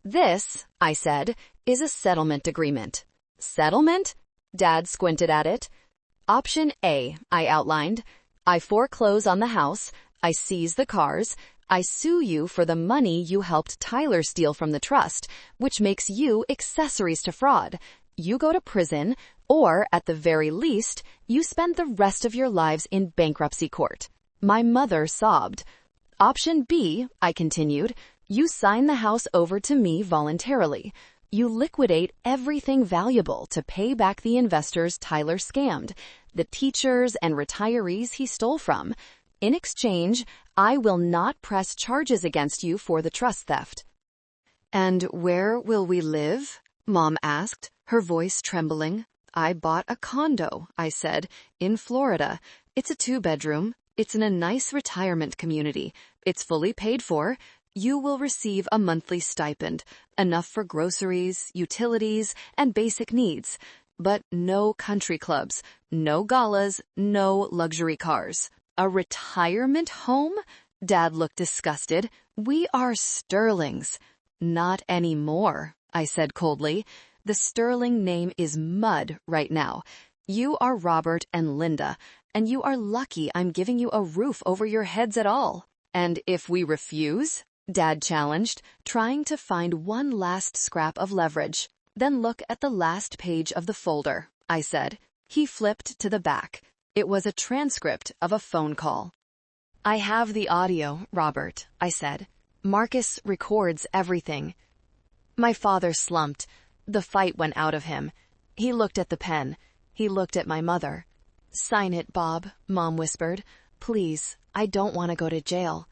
This, I said, is a settlement agreement. Settlement? Dad squinted at it. Option A, I outlined. I foreclose on the house. I seize the cars. I sue you for the money you helped Tyler steal from the trust, which makes you accessories to fraud. You go to prison, or at the very least, you spend the rest of your lives in bankruptcy court. My mother sobbed. Option B, I continued, you sign the house over to me voluntarily. You liquidate everything valuable to pay back the investors Tyler scammed, the teachers and retirees he stole from. In exchange, I will not press charges against you for the trust theft. And where will we live? Mom asked, her voice trembling. I bought a condo, I said, in Florida. It's a 2-bedroom. It's in a nice retirement community. It's fully paid for. You will receive a monthly stipend, enough for groceries, utilities, and basic needs. But no country clubs, no galas, no luxury cars. A retirement home? Dad looked disgusted. We are Sterlings. Not anymore, I said coldly. The Sterling name is mud right now. You are Robert and Linda, and you are lucky I'm giving you a roof over your heads at all. And if we refuse? Dad challenged, trying to find one last scrap of leverage. Then look at the last page of the folder, I said. He flipped to the back. It was a transcript of a phone call. I have the audio, Robert, I said. Marcus records everything. My father slumped. The fight went out of him. He looked at the pen. He looked at my mother. Sign it, Bob, Mom whispered. Please, I don't want to go to jail.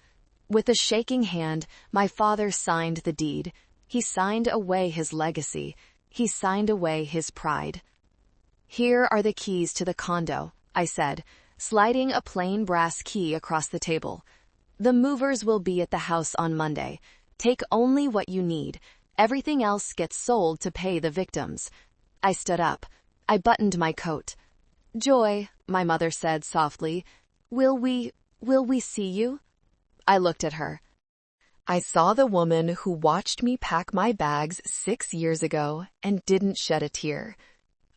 With a shaking hand, my father signed the deed. He signed away his legacy. He signed away his pride. Here are the keys to the condo, I said, sliding a plain brass key across the table. The movers will be at the house on Monday. Take only what you need. Everything else gets sold to pay the victims. I stood up. I buttoned my coat. Joy, my mother said softly, will we see you? I looked at her. I saw the woman who watched me pack my bags 6 years ago and didn't shed a tear.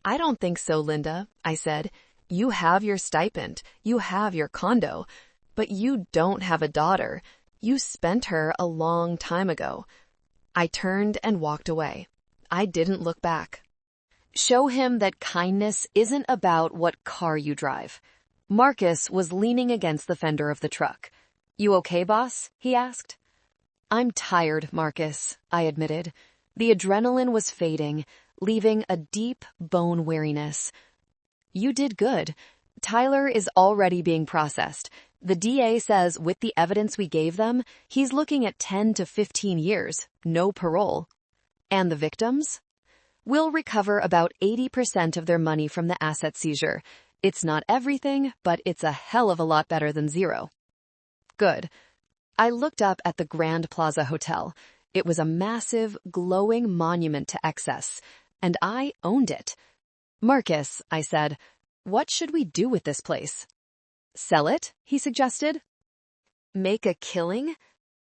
I don't think so, Linda, I said. You have your stipend, you have your condo, but you don't have a daughter. You spent her a long time ago. I turned and walked away. I didn't look back. Show him that kindness isn't about what car you drive. Marcus was leaning against the fender of the truck. You okay, boss? He asked. I'm tired, Marcus, I admitted. The adrenaline was fading, leaving a deep bone weariness. You did good. Tyler is already being processed. The DA says with the evidence we gave them, he's looking at 10 to 15 years, no parole. And the victims? We'll recover about 80% of their money from the asset seizure. It's not everything, but it's a hell of a lot better than zero. Good. I looked up at the Grand Plaza Hotel. It was a massive, glowing monument to excess, and I owned it. Marcus, I said, what should we do with this place? Sell it, he suggested. Make a killing?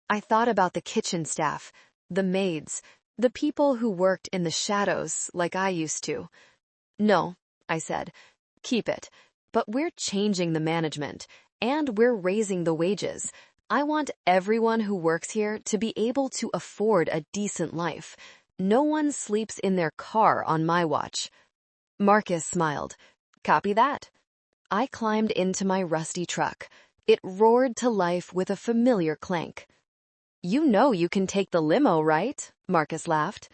I thought about the kitchen staff, the maids, the people who worked in the shadows like I used to. No, I said, keep it. But we're changing the management, and we're raising the wages. I want everyone who works here to be able to afford a decent life. No one sleeps in their car on my watch. Marcus smiled. Copy that. I climbed into my rusty truck. It roared to life with a familiar clank. You know you can take the limo, right? Marcus laughed.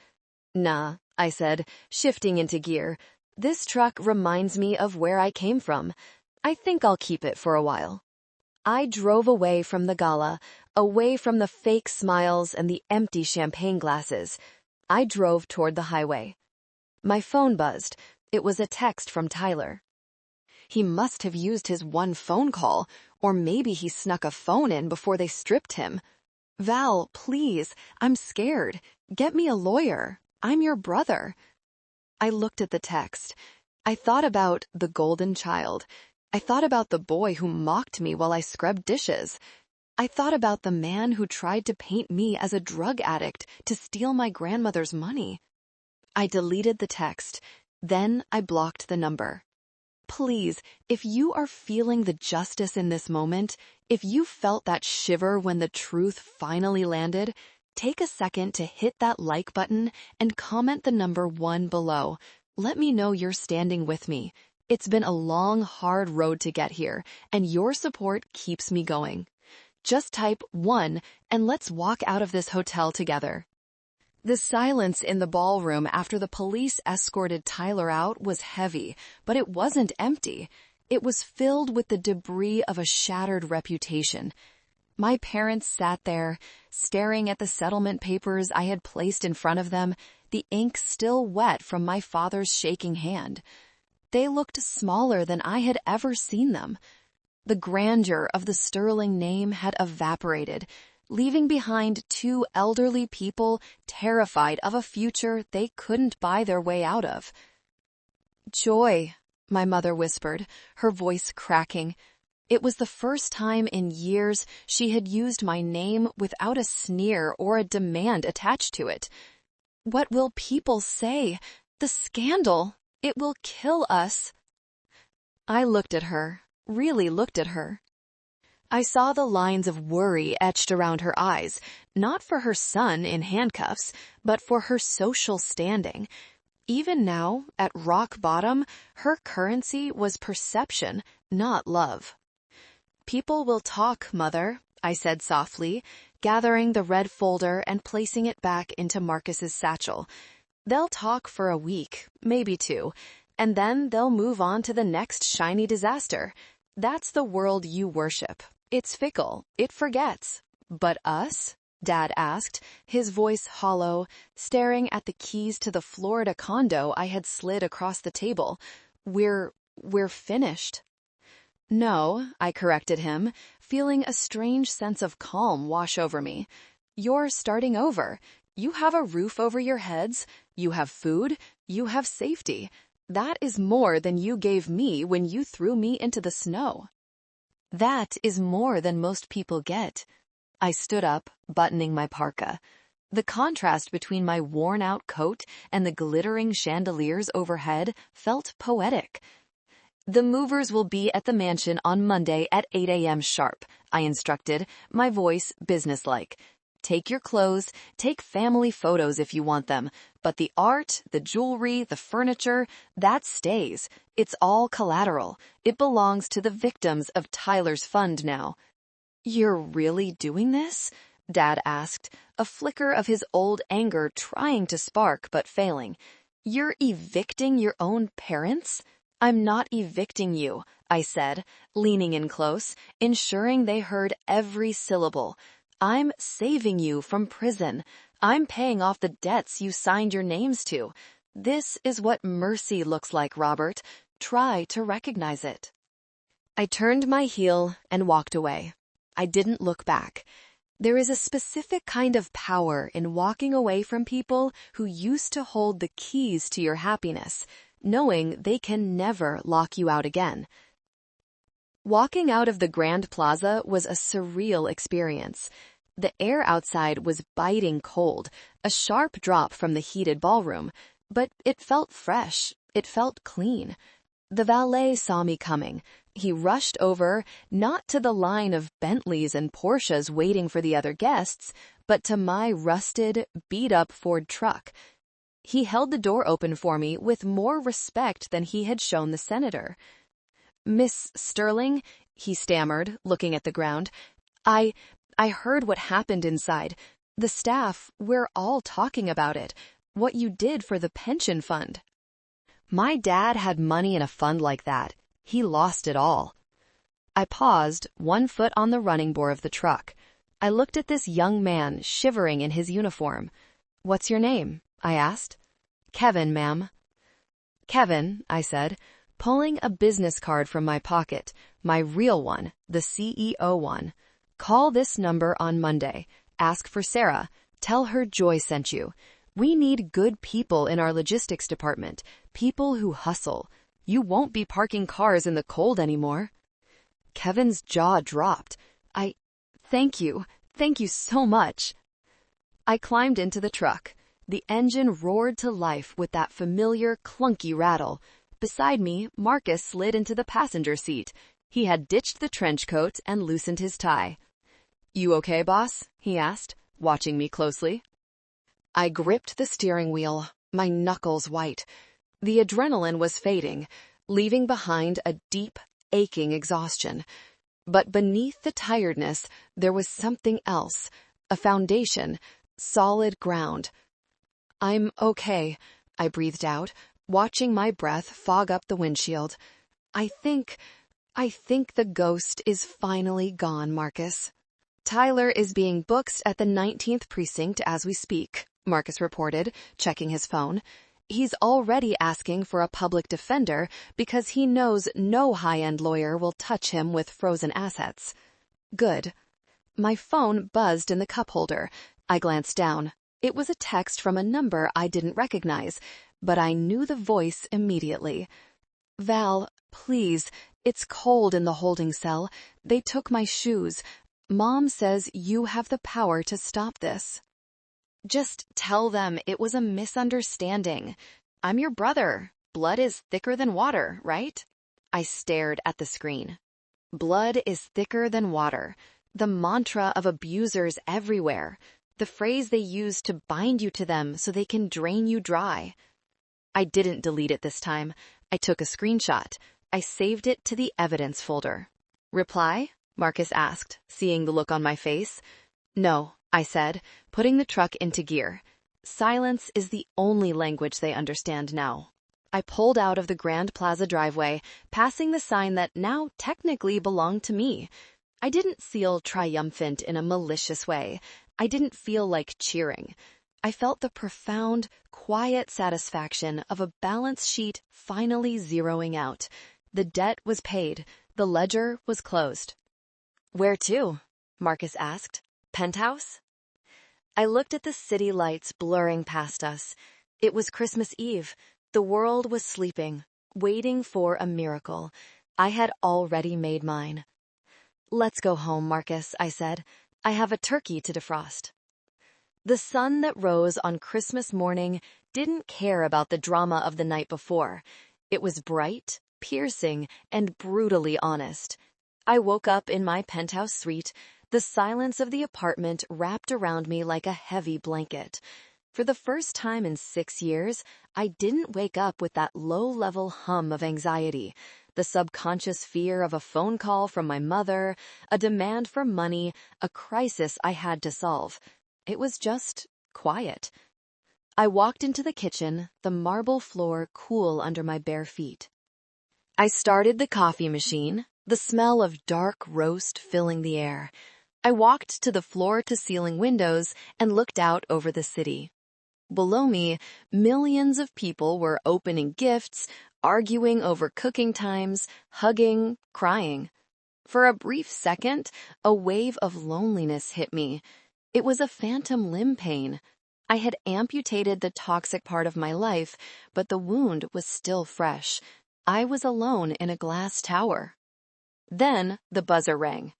Nah, I said, shifting into gear. This truck reminds me of where I came from. I think I'll keep it for a while. I drove away from the gala, away from the fake smiles and the empty champagne glasses. I drove toward the highway. My phone buzzed. It was a text from Tyler. He must have used his one phone call, or maybe he snuck a phone in before they stripped him. Val, please, I'm scared. Get me a lawyer. I'm your brother. I looked at the text. I thought about the golden child. I thought about the boy who mocked me while I scrubbed dishes. I thought about the man who tried to paint me as a drug addict to steal my grandmother's money. I deleted the text. Then I blocked the number. Please, if you are feeling the justice in this moment, if you felt that shiver when the truth finally landed, take a second to hit that like button and comment the number 1 below. let me know you're standing with me. It's been a long, hard road to get here, and your support keeps me going. Just type 1 and let's walk out of this hotel together. The silence in the ballroom after the police escorted Tyler out was heavy, but it wasn't empty. It was filled with the debris of a shattered reputation. My parents sat there, staring at the settlement papers I had placed in front of them, the ink still wet from my father's shaking hand. They looked smaller than I had ever seen them. The grandeur of the sterling name had evaporated, leaving behind two elderly people terrified of a future they couldn't buy their way out of. "Joy," my mother whispered, her voice cracking. It was the first time in years she had used my name without a sneer or a demand attached to it. "What will people say? The scandal! It will kill us." I looked at her, really looked at her. I saw the lines of worry etched around her eyes, not for her son in handcuffs, but for her social standing. Even now, at rock bottom, her currency was perception, not love. "People will talk, Mother," I said softly, gathering the red folder and placing it back into Marcus's satchel. "They'll talk for a week, maybe 2, and then they'll move on to the next shiny disaster. That's the world you worship. It's fickle, it forgets. But us?" Dad asked, his voice hollow, staring at the keys to the Florida condo I had slid across the table. We're finished." "No," I corrected him, feeling a strange sense of calm wash over me. "You're starting over. You have a roof over your heads, you have food, you have safety. That is more than you gave me when you threw me into the snow. That is more than most people get." I stood up, buttoning my parka. The contrast between my worn-out coat and the glittering chandeliers overhead felt poetic. "The movers will be at the mansion on Monday at 8 a.m. sharp," I instructed, my voice businesslike. "Take your clothes, take family photos if you want them, but the art, the jewelry, the furniture, that stays. It's all collateral. It belongs to the victims of Tyler's fund now." "You're really doing this?" Dad asked, a flicker of his old anger trying to spark but failing. "You're evicting your own parents?" "I'm not evicting you," I said, leaning in close, ensuring they heard every syllable. "I'm saving you from prison. I'm paying off the debts you signed your names to. This is what mercy looks like, Robert. Try to recognize it." I turned my heel and walked away. I didn't look back. There is a specific kind of power in walking away from people who used to hold the keys to your happiness, knowing they can never lock you out again. Walking out of the Grand Plaza was a surreal experience. The air outside was biting cold, a sharp drop from the heated ballroom, but it felt fresh, it felt clean. The valet saw me coming. He rushed over, not to the line of Bentleys and Porsches waiting for the other guests, but to my rusted, beat-up Ford truck. He held the door open for me with more respect than he had shown the senator. "Miss Sterling," he stammered, looking at the ground, I heard what happened inside. The staff, we're all talking about it. What you did for the pension fund." My dad had money in a fund like that. He lost it all. I paused, one foot on the running board of the truck. I looked at this young man shivering in his uniform. "What's your name?" I asked. "Kevin, ma'am." "Kevin," I said, pulling a business card from my pocket, my real one, the CEO one. "Call this number on Monday. Ask for Sarah. Tell her Joy sent you. We need good people in our logistics department, people who hustle. You won't be parking cars in the cold anymore." Kevin's jaw dropped. Thank you so much." I climbed into the truck. The engine roared to life with that familiar clunky rattle. Beside me, Marcus slid into the passenger seat. He had ditched the trench coat and loosened his tie. "You okay, boss?" he asked, watching me closely. I gripped the steering wheel, my knuckles white. The adrenaline was fading, leaving behind a deep, aching exhaustion. But beneath the tiredness, there was something else, a foundation, solid ground. "I'm okay," I breathed out, watching my breath fog up the windshield. I think the ghost is finally gone, Marcus." "Tyler is being booked at the 19th precinct as we speak," Marcus reported, checking his phone. "He's already asking for a public defender because he knows no high-end lawyer will touch him with frozen assets." Good. My phone buzzed in the cup holder. I glanced down. It was a text from a number I didn't recognize, but I knew the voice immediately. "Val, please, it's cold in the holding cell. They took my shoes. Mom says you have the power to stop this." "Just tell them it was a misunderstanding. I'm your brother. Blood is thicker than water, right?" I stared at the screen. Blood is thicker than water. The mantra of abusers everywhere. The phrase they use to bind you to them so they can drain you dry. I didn't delete it this time. I took a screenshot. I saved it to the evidence folder. "Reply?" Marcus asked, seeing the look on my face. "No," I said, putting the truck into gear. Silence is the only language they understand now. I pulled out of the Grand Plaza driveway, passing the sign that now technically belonged to me. I didn't feel triumphant in a malicious way. I didn't feel like cheering. I felt the profound, quiet satisfaction of a balance sheet finally zeroing out. The debt was paid. The ledger was closed. "Where to?" Marcus asked. "Penthouse?" I looked at the city lights blurring past us. It was Christmas Eve. The world was sleeping, waiting for a miracle. I had already made mine. "Let's go home, Marcus," I said. "I have a turkey to defrost." The sun that rose on Christmas morning didn't care about the drama of the night before. It was bright, piercing, and brutally honest. I woke up in my penthouse suite, the silence of the apartment wrapped around me like a heavy blanket. For the first time in 6 years, I didn't wake up with that low-level hum of anxiety, the subconscious fear of a phone call from my mother, a demand for money, a crisis I had to solve. It was just quiet. I walked into the kitchen, the marble floor cool under my bare feet. I started the coffee machine, the smell of dark roast filling the air. I walked to the floor-to-ceiling windows and looked out over the city. Below me, millions of people were opening gifts, arguing over cooking times, hugging, crying. For a brief second, a wave of loneliness hit me. It was a phantom limb pain. I had amputated the toxic part of my life, but the wound was still fresh. I was alone in a glass tower. Then the buzzer rang.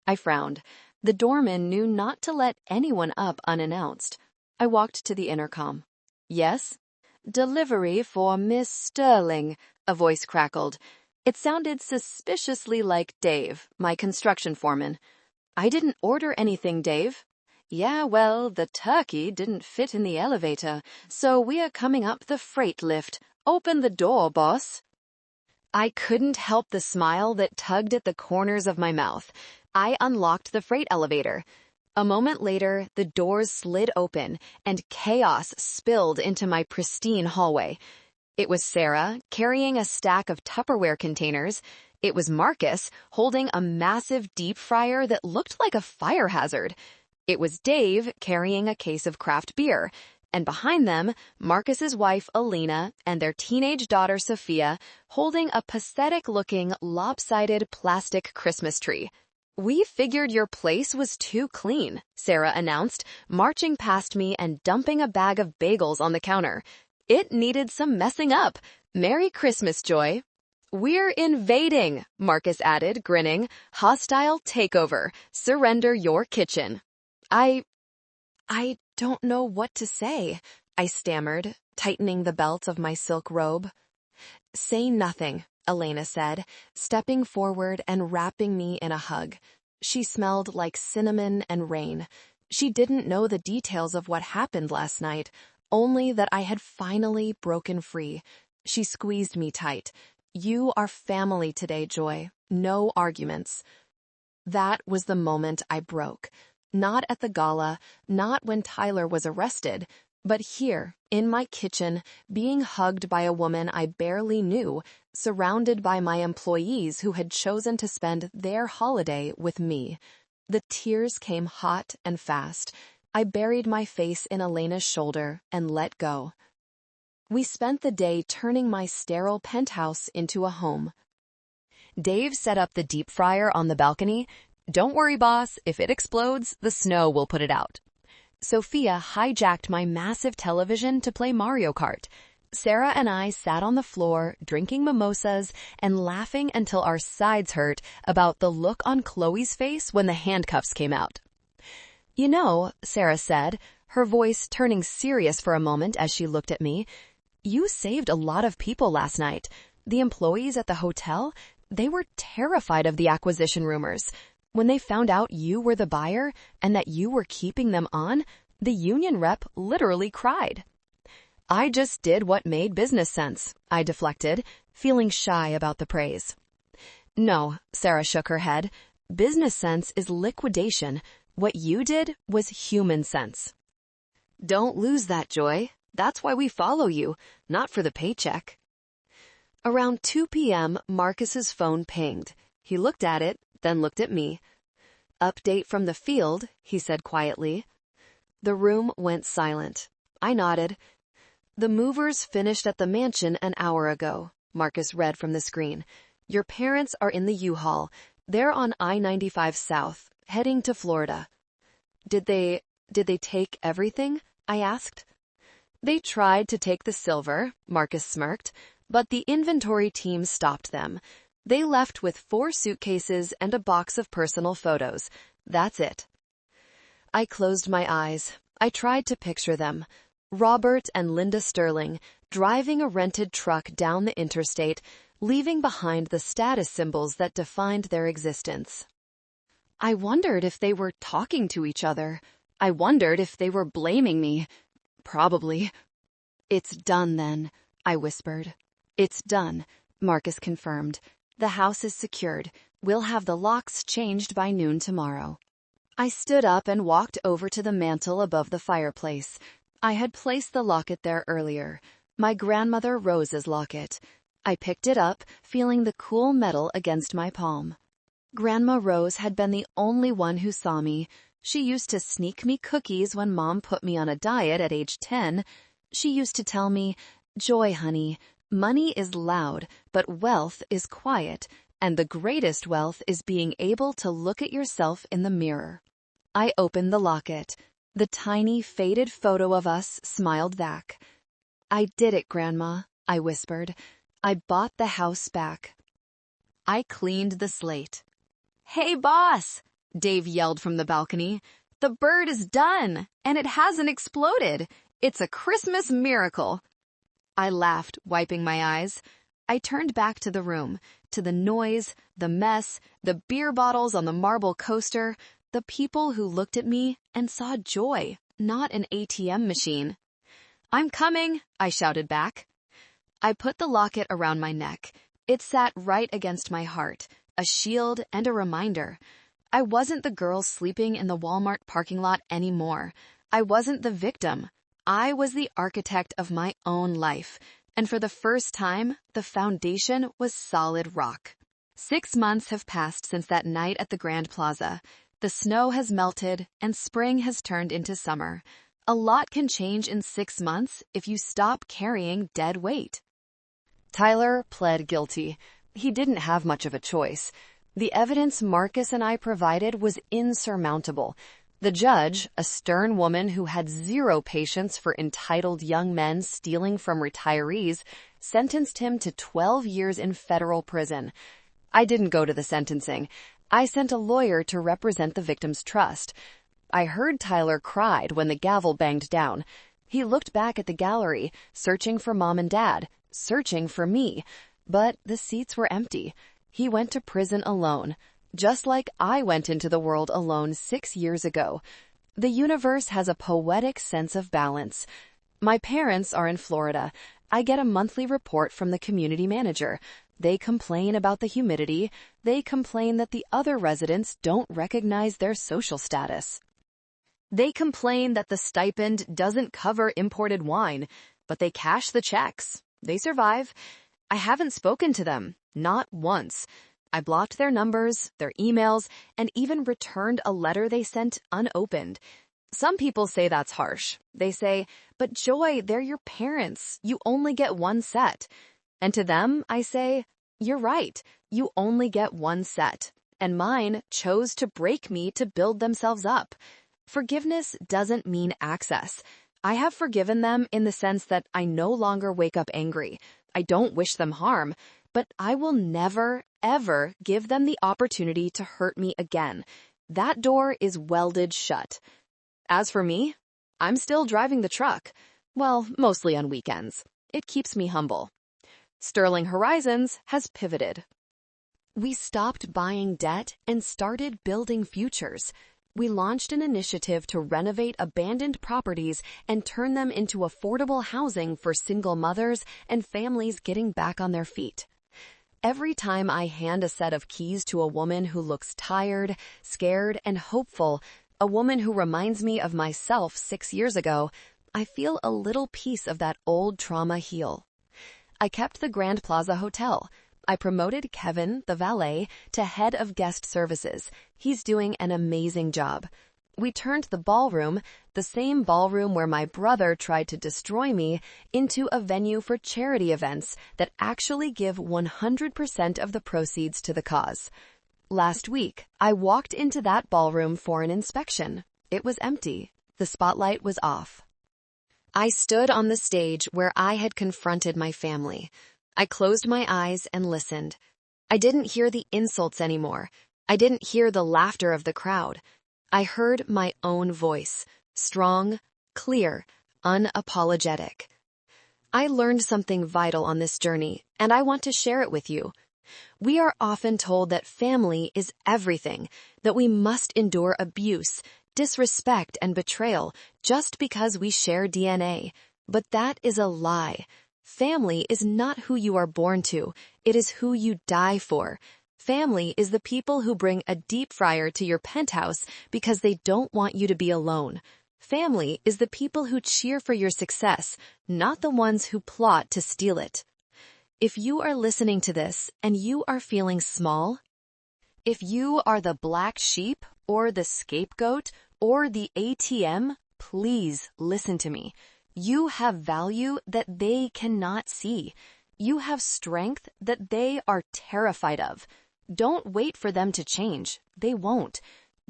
I frowned. The doorman knew not to let anyone up unannounced. I walked to the intercom. "Yes?" "Delivery for Miss Sterling," a voice crackled. It sounded suspiciously like Dave, my construction foreman. "I didn't order anything, Dave." "Yeah, well, the turkey didn't fit in the elevator, so we're coming up the freight lift. Open the door, boss." I couldn't help the smile that tugged at the corners of my mouth. I unlocked the freight elevator. A moment later, the doors slid open, and chaos spilled into my pristine hallway. It was Sarah, carrying a stack of Tupperware containers. It was Marcus, holding a massive deep fryer that looked like a fire hazard. It was Dave, carrying a case of craft beer. And behind them, Marcus's wife, Alina, and their teenage daughter, Sophia, holding a pathetic-looking, lopsided plastic Christmas tree. "We figured your place was too clean," Sarah announced, marching past me and dumping a bag of bagels on the counter. "It needed some messing up. Merry Christmas, Joy." "We're invading," Marcus added, grinning. "Hostile takeover. Surrender your kitchen." I don't know what to say," I stammered, tightening the belt of my silk robe. "Say nothing," Elena said, stepping forward and wrapping me in a hug. She smelled like cinnamon and rain. She didn't know the details of what happened last night, only that I had finally broken free. She squeezed me tight. "You are family today, Joy. No arguments." That was the moment I broke. Not at the gala, not when Tyler was arrested, but here, in my kitchen, being hugged by a woman I barely knew, surrounded by my employees who had chosen to spend their holiday with me. The tears came hot and fast. I buried my face in Elena's shoulder and let go. We spent the day turning my sterile penthouse into a home. Dave set up the deep fryer on the balcony. "Don't worry, boss. If it explodes, the snow will put it out." Sophia hijacked my massive television to play Mario Kart. Sarah and I sat on the floor, drinking mimosas and laughing until our sides hurt about the look on Chloe's face when the handcuffs came out. "You know," Sarah said, her voice turning serious for a moment as she looked at me, "you saved a lot of people last night. The employees at the hotel, they were terrified of the acquisition rumors. When they found out you were the buyer and that you were keeping them on, the union rep literally cried." "I just did what made business sense," I deflected, feeling shy about the praise. "No," Sarah shook her head. "Business sense is liquidation. What you did was human sense." "Don't lose that, Joy. That's why we follow you, not for the paycheck." Around 2 p.m., Marcus's phone pinged. He looked at it, then looked at me. "Update from the field," he said quietly. The room went silent. I nodded. "The movers finished at the mansion an hour ago," Marcus read from the screen. "Your parents are in the U-Haul. They're on I-95 South, heading to Florida." Did they take everything?" I asked. "They tried to take the silver," Marcus smirked, "but the inventory team stopped them. They left with 4 suitcases and a box of personal photos. That's it." I closed my eyes. I tried to picture them. Robert and Linda Sterling, driving a rented truck down the interstate, leaving behind the status symbols that defined their existence. I wondered if they were talking to each other. I wondered if they were blaming me. Probably. "It's done then," I whispered. "It's done," Marcus confirmed. "The house is secured. We'll have the locks changed by noon tomorrow." I stood up and walked over to the mantel above the fireplace. I had placed the locket there earlier, my grandmother Rose's locket. I picked it up, feeling the cool metal against my palm. Grandma Rose had been the only one who saw me. She used to sneak me cookies when Mom put me on a diet at age 10. She used to tell me, "Joy, honey, money is loud, but wealth is quiet, and the greatest wealth is being able to look at yourself in the mirror." I opened the locket. The tiny, faded photo of us smiled back. "I did it, Grandma," I whispered. "I bought the house back." I cleaned the slate. "Hey, boss!" Dave yelled from the balcony. "The bird is done, and it hasn't exploded. It's a Christmas miracle." I laughed, wiping my eyes. I turned back to the room, to the noise, the mess, the beer bottles on the marble coaster, the people who looked at me and saw joy, not an ATM machine. "I'm coming," I shouted back. I put the locket around my neck. It sat right against my heart, a shield and a reminder. I wasn't the girl sleeping in the Walmart parking lot anymore. I wasn't the victim. I was the architect of my own life, and for the first time, the foundation was solid rock. 6 months have passed since that night at the Grand Plaza. The snow has melted, and spring has turned into summer. A lot can change in 6 months if you stop carrying dead weight. Tyler pled guilty. He didn't have much of a choice. The evidence Marcus and I provided was insurmountable. The judge, a stern woman who had zero patience for entitled young men stealing from retirees, sentenced him to 12 years in federal prison. I didn't go to the sentencing. I sent a lawyer to represent the victim's trust. I heard Tyler cried when the gavel banged down. He looked back at the gallery, searching for Mom and Dad, searching for me. But the seats were empty. He went to prison alone, just like I went into the world alone 6 years ago. The universe has a poetic sense of balance. My parents are in Florida. I get a monthly report from the community manager. They complain about the humidity. They complain that the other residents don't recognize their social status. They complain that the stipend doesn't cover imported wine, but they cash the checks. They survive. I haven't spoken to them, not once. I blocked their numbers, their emails, and even returned a letter they sent unopened. Some people say that's harsh. They say, but Joy, they're your parents. You only get one set. And to them, I say, you're right. You only get one set. And mine chose to break me to build themselves up. Forgiveness doesn't mean access. I have forgiven them in the sense that I no longer wake up angry. I don't wish them harm, but I will never, ever give them the opportunity to hurt me again. That door is welded shut. As for me, I'm still driving the truck. Well, mostly on weekends. It keeps me humble. Sterling Horizons has pivoted. We stopped buying debt and started building futures. We launched an initiative to renovate abandoned properties and turn them into affordable housing for single mothers and families getting back on their feet. Every time I hand a set of keys to a woman who looks tired, scared, and hopeful, a woman who reminds me of myself 6 years ago, I feel a little piece of that old trauma heal. I kept the Grand Plaza Hotel. I promoted Kevin, the valet, to head of guest services. He's doing an amazing job. We turned the ballroom, the same ballroom where my brother tried to destroy me, into a venue for charity events that actually give 100% of the proceeds to the cause. Last week, I walked into that ballroom for an inspection. It was empty. The spotlight was off. I stood on the stage where I had confronted my family. I closed my eyes and listened. I didn't hear the insults anymore. I didn't hear the laughter of the crowd. I heard my own voice, strong, clear, unapologetic. I learned something vital on this journey, and I want to share it with you. We are often told that family is everything, that we must endure abuse, disrespect, and betrayal just because we share DNA. But that is a lie. Family is not who you are born to. It is who you die for. Family is the people who bring a deep fryer to your penthouse because they don't want you to be alone. Family is the people who cheer for your success, not the ones who plot to steal it. If you are listening to this and you are feeling small, if you are the black sheep or the scapegoat or the ATM, please listen to me. You have value that they cannot see. You have strength that they are terrified of. Don't wait for them to change. They won't.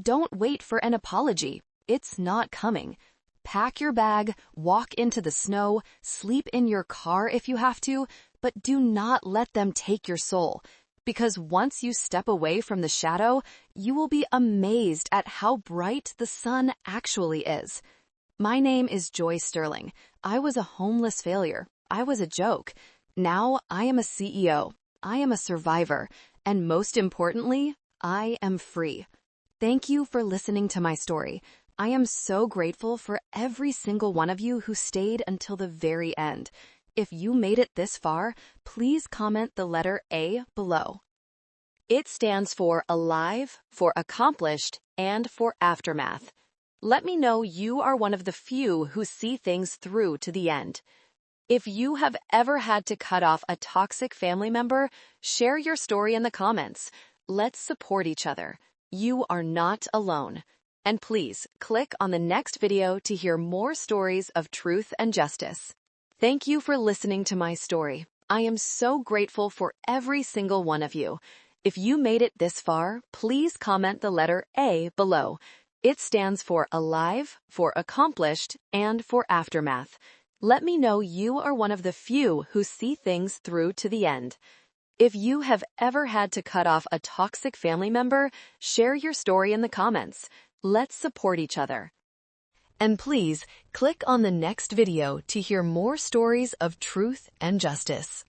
Don't wait for an apology. It's not coming. Pack your bag, walk into the snow, sleep in your car if you have to, but do not let them take your soul. Because once you step away from the shadow, you will be amazed at how bright the sun actually is. My name is Joy Sterling. I was a homeless failure. I was a joke. Now I am a CEO. I am a survivor. And most importantly, I am free. Thank you for listening to my story. I am so grateful for every single one of you who stayed until the very end. If you made it this far, please comment the letter A below. It stands for alive, for accomplished, and for aftermath. Let me know you are one of the few who see things through to the end. If you have ever had to cut off a toxic family member, share your story in the comments. Let's support each other. You are not alone. And please click on the next video to hear more stories of truth and justice. Thank you for listening to my story. I am so grateful for every single one of you. If you made it this far, please comment the letter A below. It stands for alive, for accomplished, and for aftermath. Let me know you are one of the few who see things through to the end. If you have ever had to cut off a toxic family member, share your story in the comments. Let's support each other. And please, click on the next video to hear more stories of truth and justice.